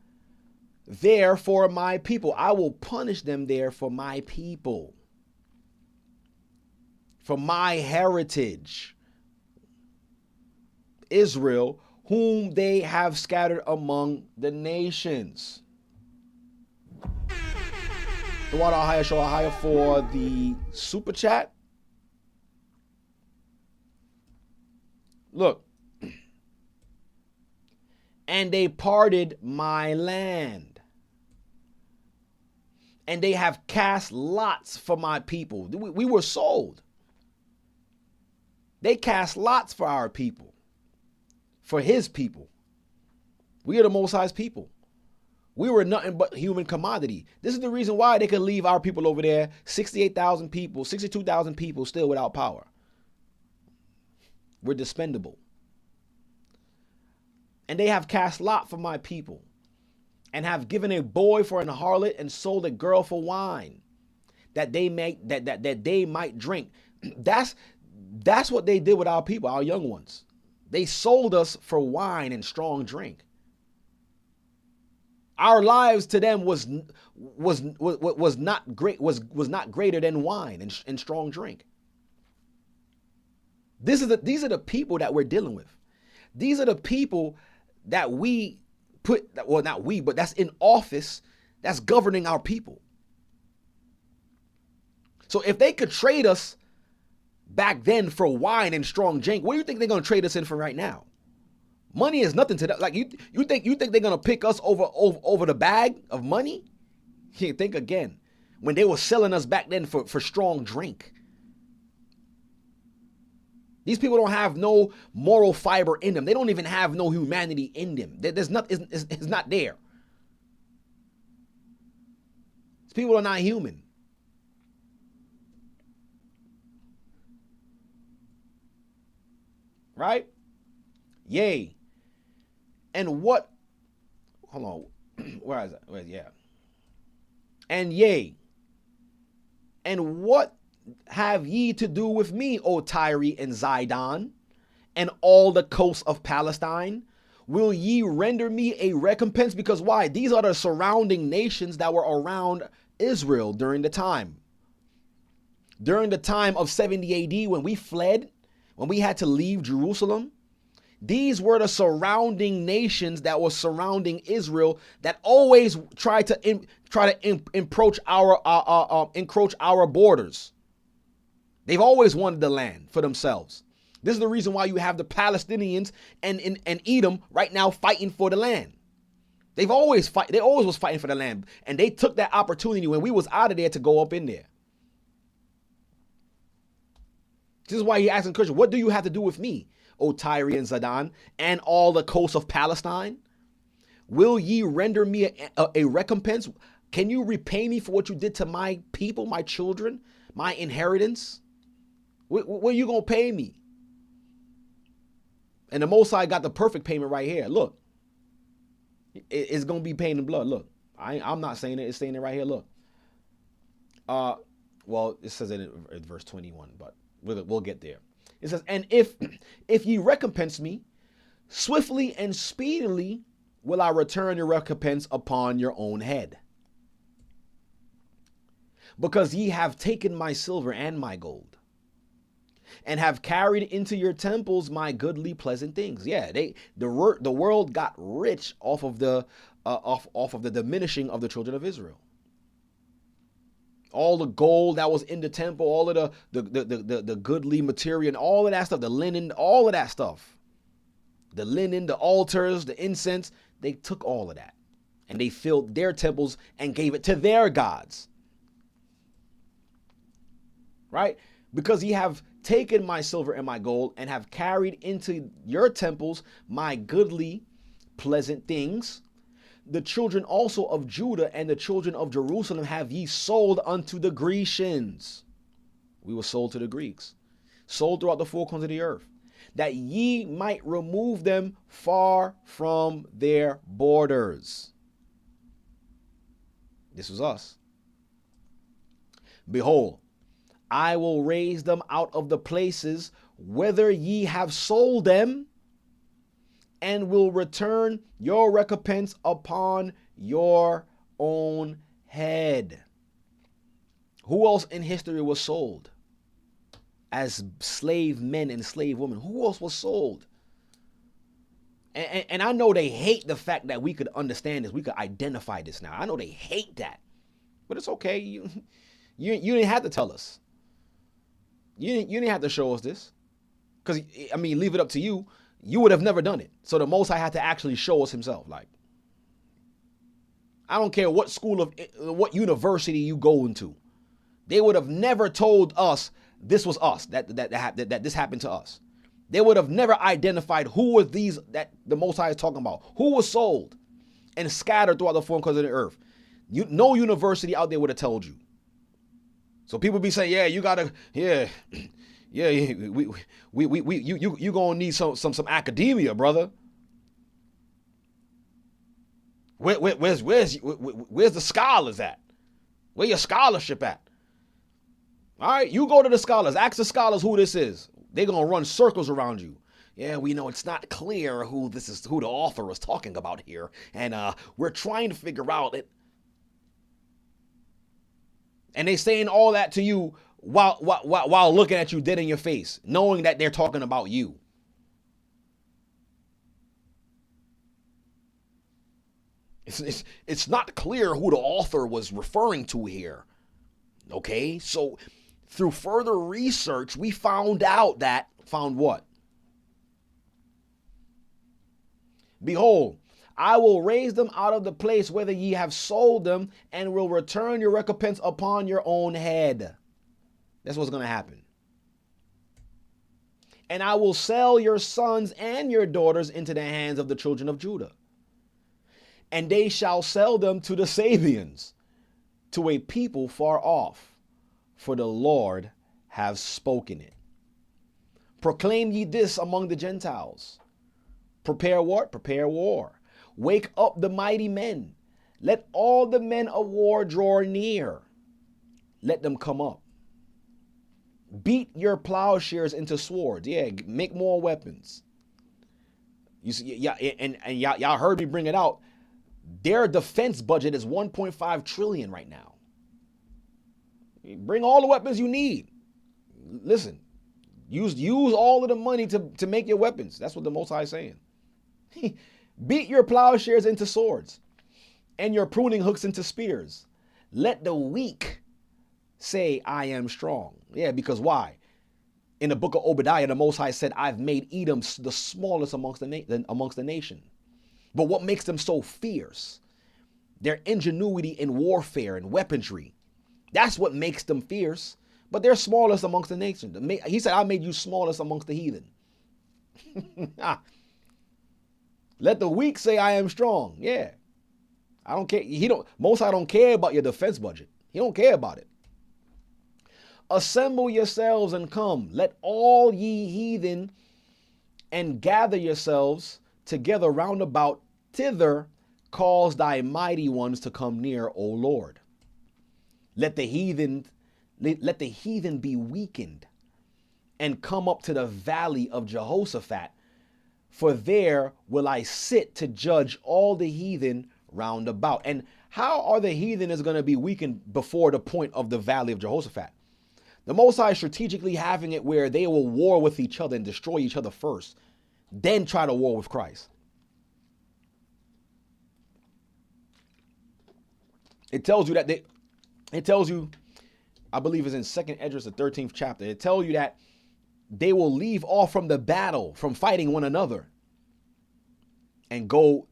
there for my people. I will punish them there for my people, for my heritage, Israel, whom they have scattered among the nations. The water higher show higher for the super chat. Look. And they parted my land, and they have cast lots for my people. We were sold. They cast lots for our people, for his people. We are the Most High's people. We were nothing but human commodity. This is the reason why they could leave our people over there, 68,000 people, 62,000 people still without power. We're dispendable. And they have cast lot for my people, and have given a boy for an harlot, and sold a girl for wine, that they might drink. That's what they did with our people, our young ones. They sold us for wine and strong drink. Our lives to them was not greater than wine and strong drink. These are the people that we're dealing with. These are the people that we put, well, not we, but that's in office, that's governing our people. So if they could trade us back then for wine and strong drink, what do you think they're going to trade us in for right now? Money is nothing to that. Like you think they're going to pick us over the bag of money? You think again, when they were selling us back then for strong drink. These people don't have no moral fiber in them. They don't even have no humanity in them. There's not, it's not there. These people are not human. Right? Yea. And what, hold on, where is that? Yeah. And yea. And what have ye to do with me, O Tyre and Zidon, and all the coasts of Palestine? Will ye render me a recompense? Because why? These are the surrounding nations that were around Israel during the time. During the time of 70 AD, when we fled, when we had to leave Jerusalem, these were the surrounding nations that were surrounding Israel that always tried to encroach our borders. They've always wanted the land for themselves. This is the reason why you have the Palestinians and Edom right now fighting for the land. They always was fighting for the land, and they took that opportunity when we was out of there to go up in there. This is why he asking the question, what do you have to do with me, O Tyre and Zidon, and all the coasts of Palestine? Will ye render me a recompense? Can you repay me for what you did to my people, my children, my inheritance? What are you going to pay me? And the Most High got the perfect payment right here. Look. It's going to be pain in blood. Look. I'm not saying it. It's saying it right here. Look. Well, it says it in verse 21, but we'll get there. It says, and if ye recompense me, swiftly and speedily will I return your recompense upon your own head. Because ye have taken my silver and my gold, and have carried into your temples my goodly pleasant things. Yeah, the world got rich off of the diminishing of the children of Israel. All the gold that was in the temple, all of the goodly material, and all of that stuff, the linen, all of that stuff. The linen, the altars, the incense, they took all of that. And they filled their temples and gave it to their gods. Right? Because ye have taken my silver and my gold, and have carried into your temples my goodly pleasant things. The children also of Judah and the children of Jerusalem have ye sold unto the Grecians. We were sold to the Greeks. Sold throughout the four corners of the earth. that ye might remove them far from their borders. This was us. Behold, I will raise them out of the places whither ye have sold them, and will return your recompense upon your own head. Who else in history was sold as slave men and slave women? Who else was sold? And I know they hate the fact that we could understand this. We could identify this now. I know they hate that. But it's okay. You didn't have to tell us. You didn't have to show us this. Because, I mean, leave it up to you. You would have never done it. So the Most High had to actually show us himself. Like, I don't care what what university you go into. They would have never told us this was us, that this happened to us. They would have never identified who were these that the Most High is talking about. Who was sold and scattered throughout the four corners of the earth. No university out there would have told you. So people be saying, yeah, you gotta, you gonna need some academia, brother. Where's the scholars at? Where your scholarship at? All right, you go to the scholars. Ask the scholars who this is. They're gonna run circles around you. Yeah, we know it's not clear who the author is talking about here, and we're trying to figure out it. And they saying all that to you while looking at you dead in your face, knowing that they're talking about you. It's not clear who the author was referring to here. Okay, so through further research, we found what? Behold, I will raise them out of the place whither ye have sold them, and will return your recompense upon your own head. That's what's going to happen. And I will sell your sons and your daughters into the hands of the children of Judah. And they shall sell them to the Sabians, to a people far off, for the Lord hath spoken it. Proclaim ye this among the Gentiles. Prepare what? Prepare war. Wake up the mighty men. Let all the men of war draw near. Let them come up. Beat your plowshares into swords. Yeah, make more weapons. You see, yeah, and y'all heard me bring it out. Their defense budget is 1.5 trillion right now. Bring all the weapons you need. Listen, use all of the money to make your weapons. That's what the Most High is saying. Beat your plowshares into swords and your pruning hooks into spears. Let the weak say, I am strong. Yeah, because why? In the book of Obadiah, the Most High said, I've made Edom the smallest amongst the nation. But what makes them so fierce? Their ingenuity in warfare and weaponry. That's what makes them fierce. But they're smallest amongst the nation. He said, I made you smallest amongst the heathen. Let the weak say, I am strong. Yeah. I don't care. Most High don't care about your defense budget. He don't care about it. Assemble yourselves and come. Let all ye heathen and gather yourselves together round about thither. Cause thy mighty ones to come near, O Lord. Let the heathen be weakened and come up to the valley of Jehoshaphat. For there will I sit to judge all the heathen round about. And how are the heathen is going to be weakened before the point of the valley of Jehoshaphat? The Most High is strategically having it where they will war with each other and destroy each other first, then try to war with Christ. It tells you I believe it's in 2nd Esdras, the 13th chapter. It tells you that they will leave off from the battle, from fighting one another, and go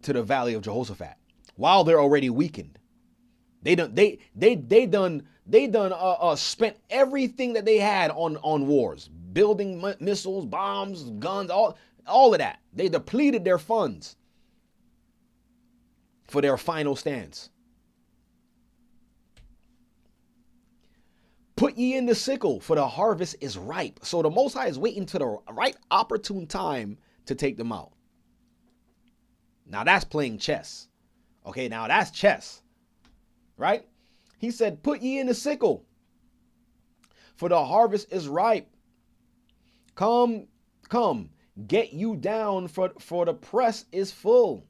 to the valley of Jehoshaphat while they're already weakened. They done spent everything that they had on wars, building missiles, bombs, guns, all of that. They depleted their funds for their final stance. Put ye in the sickle, for the harvest is ripe. So the Most High is waiting to the right opportune time to take them out. Now that's playing chess. Okay, now that's chess. Right? He said, put ye in the sickle, for the harvest is ripe. Come, get you down, for the press is full.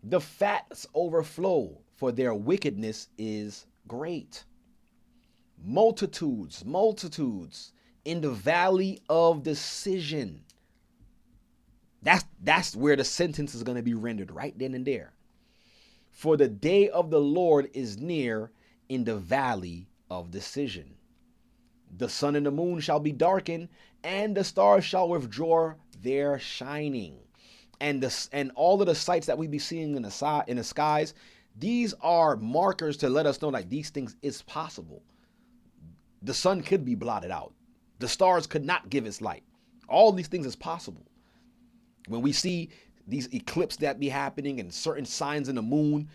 The fats overflow, for their wickedness is great. Multitudes in the valley of decision. That's where the sentence is going to be rendered, right then and there. For the day of the Lord is near in the valley of decision. The sun and the moon shall be darkened, and the stars shall withdraw their shining. And all of the sights that we be seeing in the skies, these are markers to let us know that these things is possible. The sun could be blotted out. The stars could not give its light. All these things is possible. When we see these eclipses that be happening and certain signs in the moon,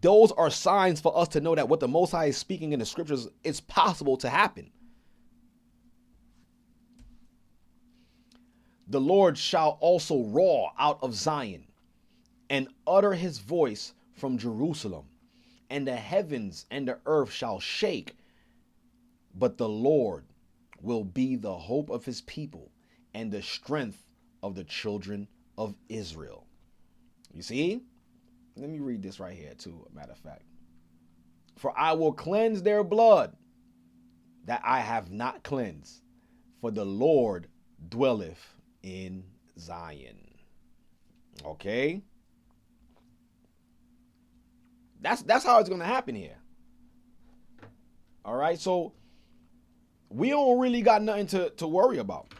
those are signs for us to know that what the Most High is speaking in the scriptures is possible to happen. The Lord shall also roar out of Zion and utter his voice from Jerusalem, and the heavens and the earth shall shake. But the Lord will be the hope of his people and the strength of the children of Israel. You see? Let me read this right here too, a matter of fact. For I will cleanse their blood that I have not cleansed, for the Lord dwelleth in Zion. Okay? That's how it's going to happen here. All right? So we don't really got nothing to worry about.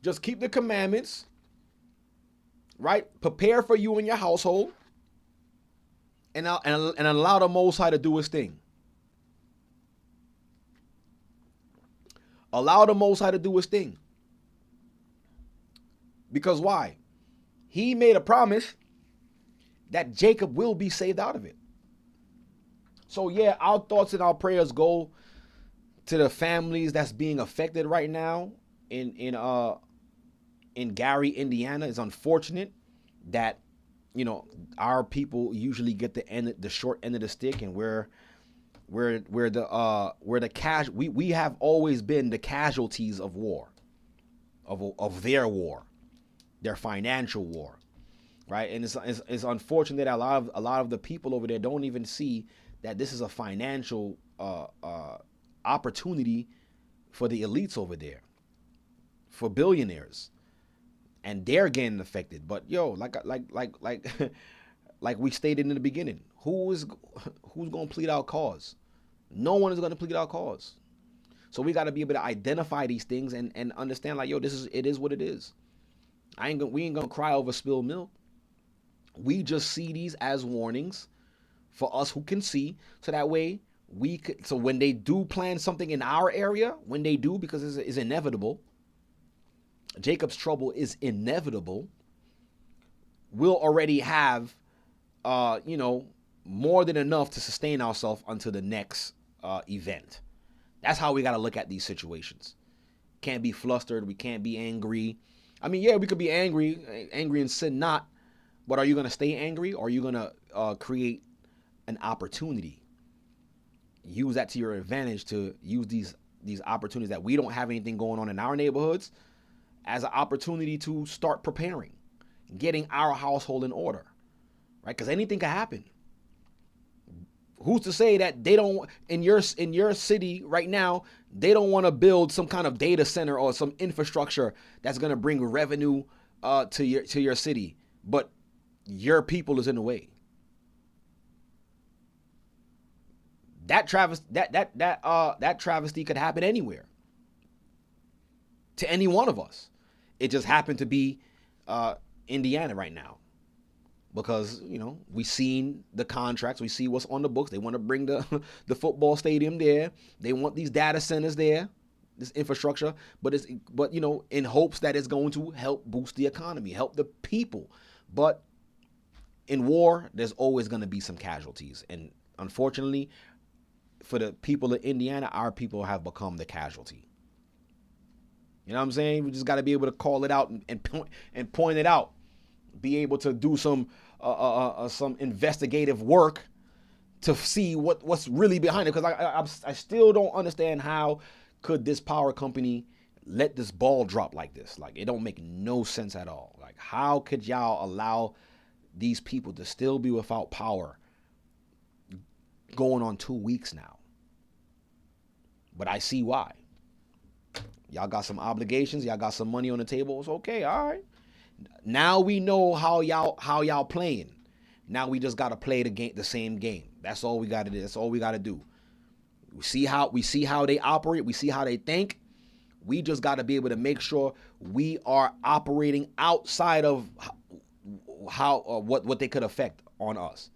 Just keep the commandments, right? Prepare for you and your household, and allow the Most High to do his thing. Allow the Most High to do his thing. Because why? He made a promise that Jacob will be saved out of it. So yeah, our thoughts and our prayers go to the families that's being affected right now in Gary, Indiana. It's unfortunate that, you know, our people usually get the short end of the stick, and we have always been the casualties of war, of their war, their financial war, right? And it's unfortunate that a lot of the people over there don't even see that this is a financial opportunity for the elites over there, for billionaires, and they're getting affected. But yo, like we stated in the beginning, who's going to plead our cause? No one is going to plead our cause. So we got to be able to identify these things and understand, like, yo, it is what it is. We ain't gonna cry over spilled milk. We just see these as warnings for us who can see, so that way so when they do plan something in our area, when they do, because it's inevitable, Jacob's trouble is inevitable, we'll already have more than enough to sustain ourselves until the next event. That's how we got to look at these situations. Can't be flustered. We can't be angry. I mean, yeah, we could be angry and sin not, but are you going to stay angry, or are you going to create an opportunity? Use that to your advantage, to use these opportunities that we don't have anything going on in our neighborhoods as an opportunity to start preparing, getting our household in order, right? Because anything can happen. Who's to say that they don't, in your city right now, they don't want to build some kind of data center or some infrastructure that's going to bring revenue to your city, but your people is in the way. That travesty could happen anywhere, to any one of us. It just happened to be Indiana right now, because we seen the contracts, we see what's on the books. They want to bring the football stadium there. They want these data centers there, this infrastructure, but in hopes that it's going to help boost the economy, help the people. But in war, there's always going to be some casualties, and unfortunately, for the people of Indiana, our people have become the casualty. You know what I'm saying? We just got to be able to call it out and point it out. Be able to do some investigative work to see what's really behind it. Because I still don't understand how could this power company let this ball drop like this. Like, it don't make no sense at all. Like, how could y'all allow these people to still be without power going on 2 weeks now? But I see why. Y'all got some obligations. Y'all got some money on the table. It's okay. All right. Now we know how y'all playing. Now we just gotta play the same game. That's all we gotta do. That's all we gotta do. We see how they operate. We see how they think. We just gotta be able to make sure we are operating outside of what they could affect on us.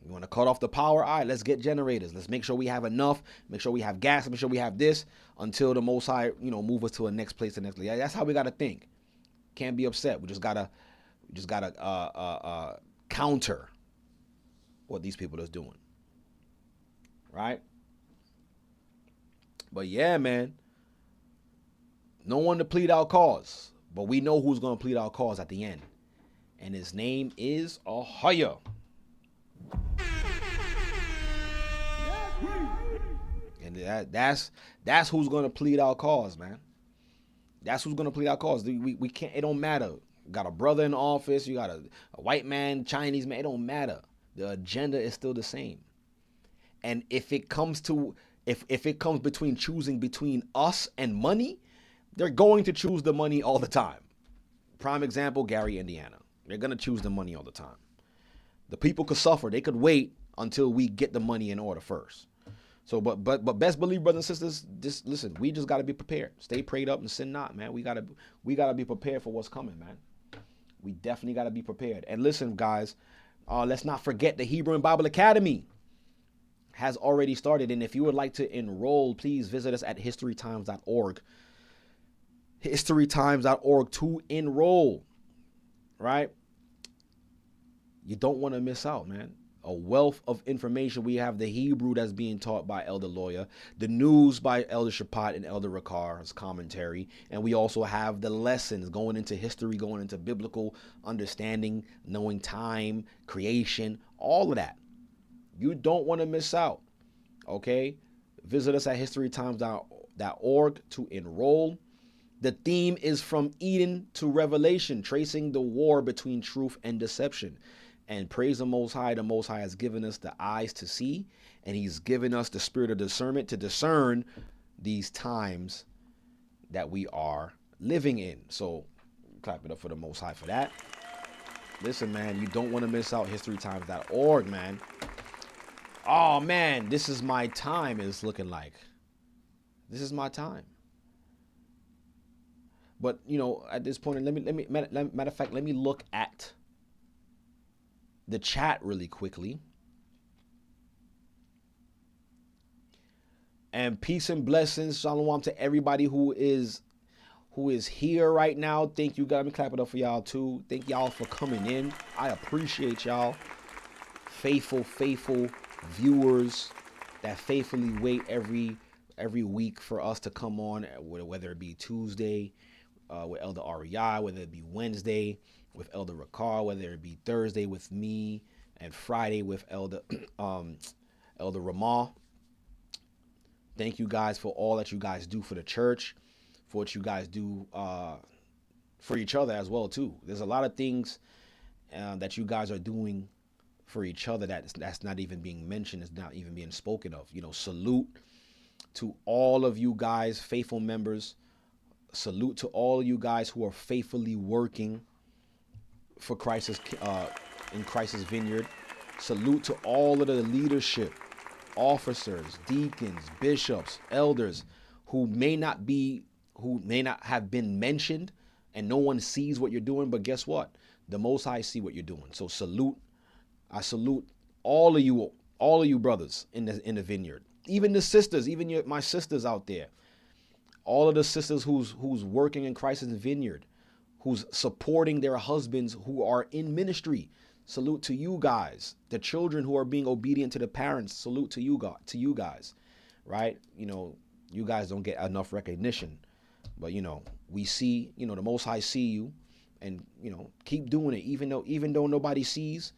You want to cut off the power? All right, let's get generators. Let's make sure we have enough. Make sure we have gas. Make sure we have this until the Most High, move us to a next place. That's how we gotta think. Can't be upset. We just gotta counter what these people is doing, right? But yeah, man, no one to plead our cause, but we know who's gonna plead our cause at the end, and his name is Lawya. And that's who's gonna plead our cause, man. That's who's gonna plead our cause. We can't. It don't matter. You got a brother in office. You got a white man, Chinese man. It don't matter. The agenda is still the same. And if it comes between choosing between us and money, they're going to choose the money all the time. Prime example, Gary, Indiana. They're gonna choose the money all the time. The people could suffer. They could wait until we get the money in order first. So, but best believe, brothers and sisters, just listen. We just gotta be prepared. Stay prayed up and sin not, man. We gotta be prepared for what's coming, man. We definitely gotta be prepared. And listen, guys, let's not forget the Hebrew and Bible Academy has already started. And if you would like to enroll, please visit us at historytimes.org. Historytimes.org to enroll. Right? You don't want to miss out, man. A wealth of information. We have the Hebrew that's being taught by Elder Lawya, the news by Elder Rawchaa and Elder Rawchaa's commentary, and we also have the lessons going into history, going into biblical understanding, knowing time, creation, all of that. You don't want to miss out, okay? Visit us at historytimes.org to enroll. The theme is From Eden to Revelation, tracing the war between truth and deception. And praise the Most High has given us the eyes to see, and he's given us the spirit of discernment to discern these times that we are living in. So clap it up for the Most High for that. Listen, man, you don't want to miss out. historytimes.org, man. Oh, man, this is my time, it's looking like. This is my time. But, at this point, matter of fact, let me look at the chat really quickly. And peace and blessings, shalom to everybody who is here right now. Thank you, guys. Let me clap it up for y'all too. Thank y'all for coming in. I appreciate y'all. Faithful viewers that faithfully wait every week for us to come on, whether it be Tuesday with Elder Rawchaa, whether it be Wednesday with Elder Rawchaa, whether it be Thursday with me, and Friday with Elder Rawchaa. Thank you guys for all that you guys do for the church, for what you guys do for each other as well too. There's a lot of things that you guys are doing for each other that's not even being mentioned, it's not even being spoken of. Salute to all of you guys, faithful members. Salute to all of you guys who are faithfully working for Christ's in Christ's vineyard. Salute to all of the leadership, officers, deacons, bishops, elders who may not have been mentioned and no one sees what you're doing, but guess what? The Most High see what you're doing. So I salute all of you brothers in the vineyard. Even the sisters, my sisters out there. All of the sisters who's working in Christ's vineyard, who's supporting their husbands who are in ministry. Salute to you guys. The children who are being obedient to the parents, salute to you guys, right? You guys don't get enough recognition, but we see, the Most High see you, and keep doing it. Even though nobody sees,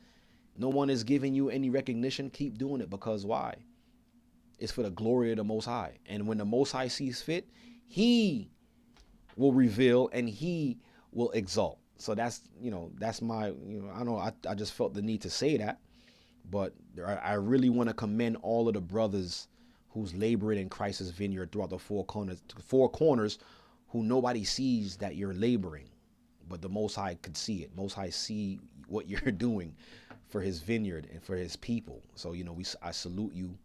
no one is giving you any recognition, keep doing it, because why? It's for the glory of the Most High. And when the Most High sees fit, he will reveal and he will exalt. So that's my, I just felt the need to say that. But I really want to commend all of the brothers who's laboring in Christ's vineyard throughout the four corners, who nobody sees that you're laboring, but the Most High could see it. Most High see what you're doing for his vineyard and for his people. So, I salute you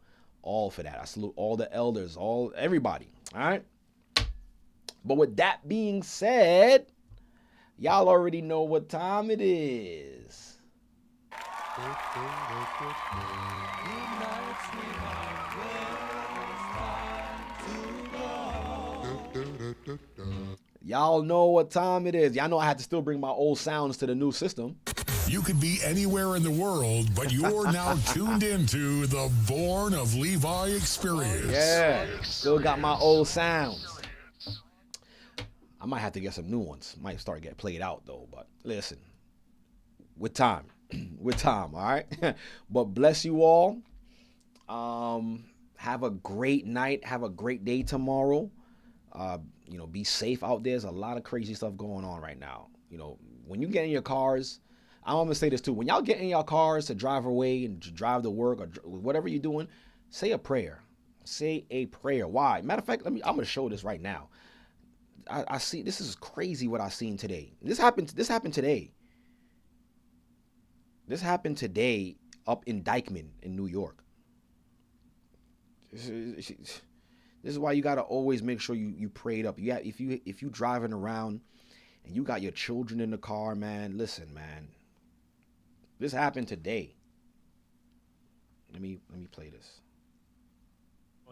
all for that. I salute all the elders, everybody. All right. But with that being said, y'all already know what time it is. Y'all know what time it is. Y'all know I had to still bring my old sounds to the new system. You could be anywhere in the world, but you're now tuned into the Born of Levi experience. Yeah, still got my old sounds. I might have to get some new ones. Might start getting played out though, but listen, with time, all right? But bless you all. Have a great night. Have a great day tomorrow. Be safe out there. There's a lot of crazy stuff going on right now. When you get in your cars, I'm going to say this too. When y'all get in your cars to drive away and drive to work or whatever you're doing, say a prayer. Say a prayer. Why? Matter of fact, I'm going to show this right now. I see, this is crazy what I seen today. This happened today. This happened today up in Dyckman in New York. This is why you got to always make sure you prayed up. Yeah, if you driving around and you got your children in the car, man, listen, man. This happened today. Let me play this.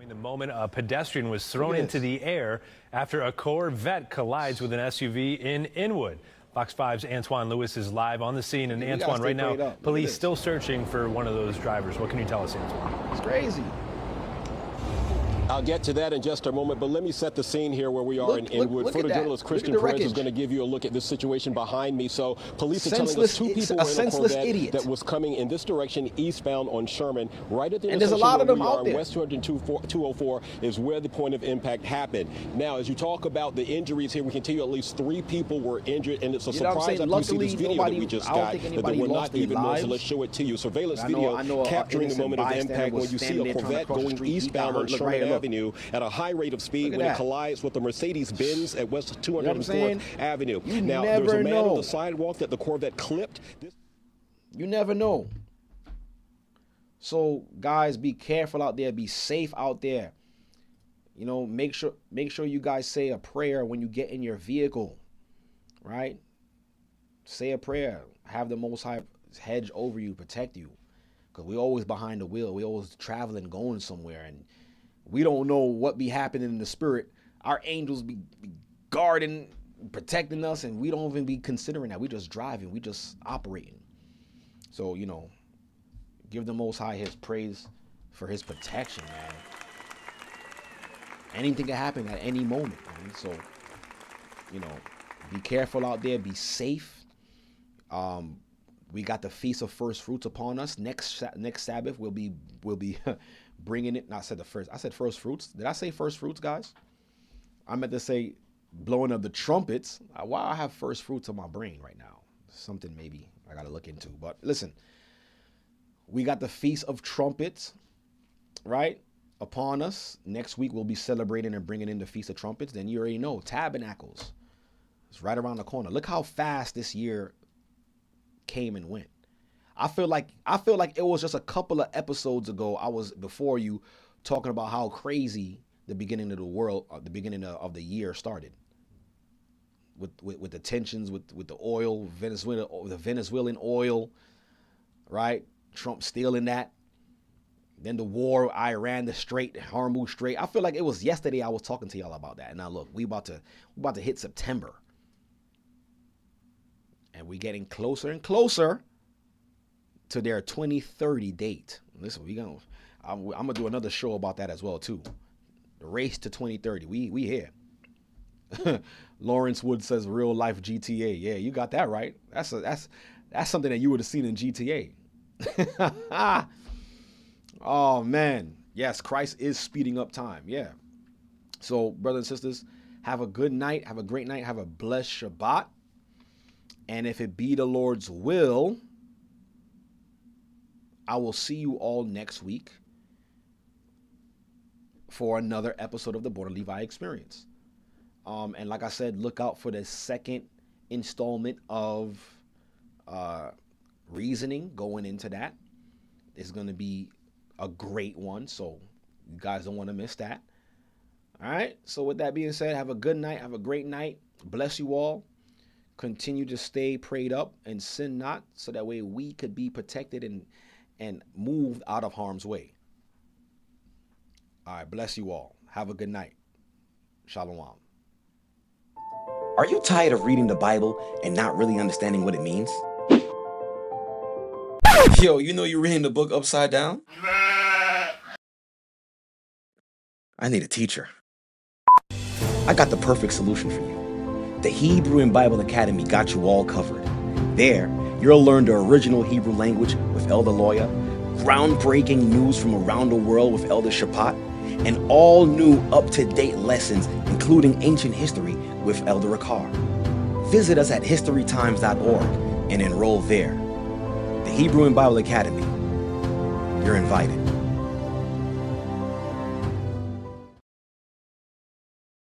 The moment a pedestrian was thrown into the air after a Corvette collides with an SUV in Inwood. Fox 5's Antoine Lewis is live on the scene. And Antoine, right now, police still searching for one of those drivers. What can you tell us, Antoine? It's crazy. I'll get to that in just a moment, but let me set the scene here where we are in Inwood. Photojournalist Christian Perez is going to give you a look at this situation behind me. So police are telling us two people were in a Corvette that was coming in this direction eastbound on Sherman. Right at the intersection there's a lot of them where we out are, there. West 204 is where the point of impact happened. Now, as you talk about the injuries here, we can tell you at least 3 people were injured, and it's a surprise after you see this video that we just got that there were not even more. So let's show it to you. Surveillance video capturing the moment of impact when you see a Corvette going eastbound on Sherman Avenue at a high rate of speed when it collides with the Mercedes-Benz at West 204th Avenue. Now, there's a man on the sidewalk that the Corvette clipped. You never know. So, guys, be careful out there. Be safe out there. Make sure you guys say a prayer when you get in your vehicle, right? Say a prayer. Have the Most High hedge over you, protect you. Because we always behind the wheel. We always traveling, going somewhere, and we don't know what be happening in the spirit. Our angels be guarding, protecting us, and we don't even be considering that. We just driving. We just operating. So, give the Most High his praise for his protection, man. Anything can happen at any moment, man. So, be careful out there. Be safe. We got the Feast of First Fruits upon us. Next Sabbath, we'll be bringing it. I said first fruits. Did I say first fruits, guys? I meant to say blowing of the trumpets. Why I have first fruits on my brain right now? Something maybe I got to look into. But listen, we got the Feast of Trumpets, right, upon us. Next week, we'll be celebrating and bringing in the Feast of Trumpets. Then you already know, Tabernacles. It's right around the corner. Look how fast this year came and went. I feel like it was just a couple of episodes ago. I was before you talking about how crazy the beginning of the world, the beginning of the year started. With the tensions with the oil, the Venezuelan oil, right? Trump stealing that. Then the war, Iran, the Hormuz Strait. I feel like it was yesterday I was talking to y'all about that. And now look, we about to hit September. And we're getting closer and closer to their 2030 date. Listen, I'm gonna do another show about that as well too. The race to 2030. We here. Lawrence Wood says real life GTA. Yeah, you got that right. That's something that you would have seen in GTA. Oh man. Yes, Christ is speeding up time. Yeah. So, brothers and sisters, have a good night. Have a great night. Have a blessed Shabbat. And if it be the Lord's will, I will see you all next week for another episode of the Born of Levi Experience. And like I said, look out for the second installment of reasoning going into that. It's going to be a great one, so you guys don't want to miss that. All right, so with that being said, have a good night. Have a great night. Bless you all. Continue to stay prayed up and sin not, so that way we could be protected and moved out of harm's way. All right, bless you all. Have a good night. Shalom. Are you tired of reading the Bible and not really understanding what it means? Yo, you know you're reading the book upside down? I need a teacher. I got the perfect solution for you. The Hebrew and Bible Academy got you all covered. There, you'll learn the original Hebrew language with Elder Lawya, groundbreaking news from around the world with Elder Rawchaa, and all new up-to-date lessons, including ancient history with Elder Rawchaa. Visit us at historytimes.org and enroll there. The Hebrew and Bible Academy. You're invited.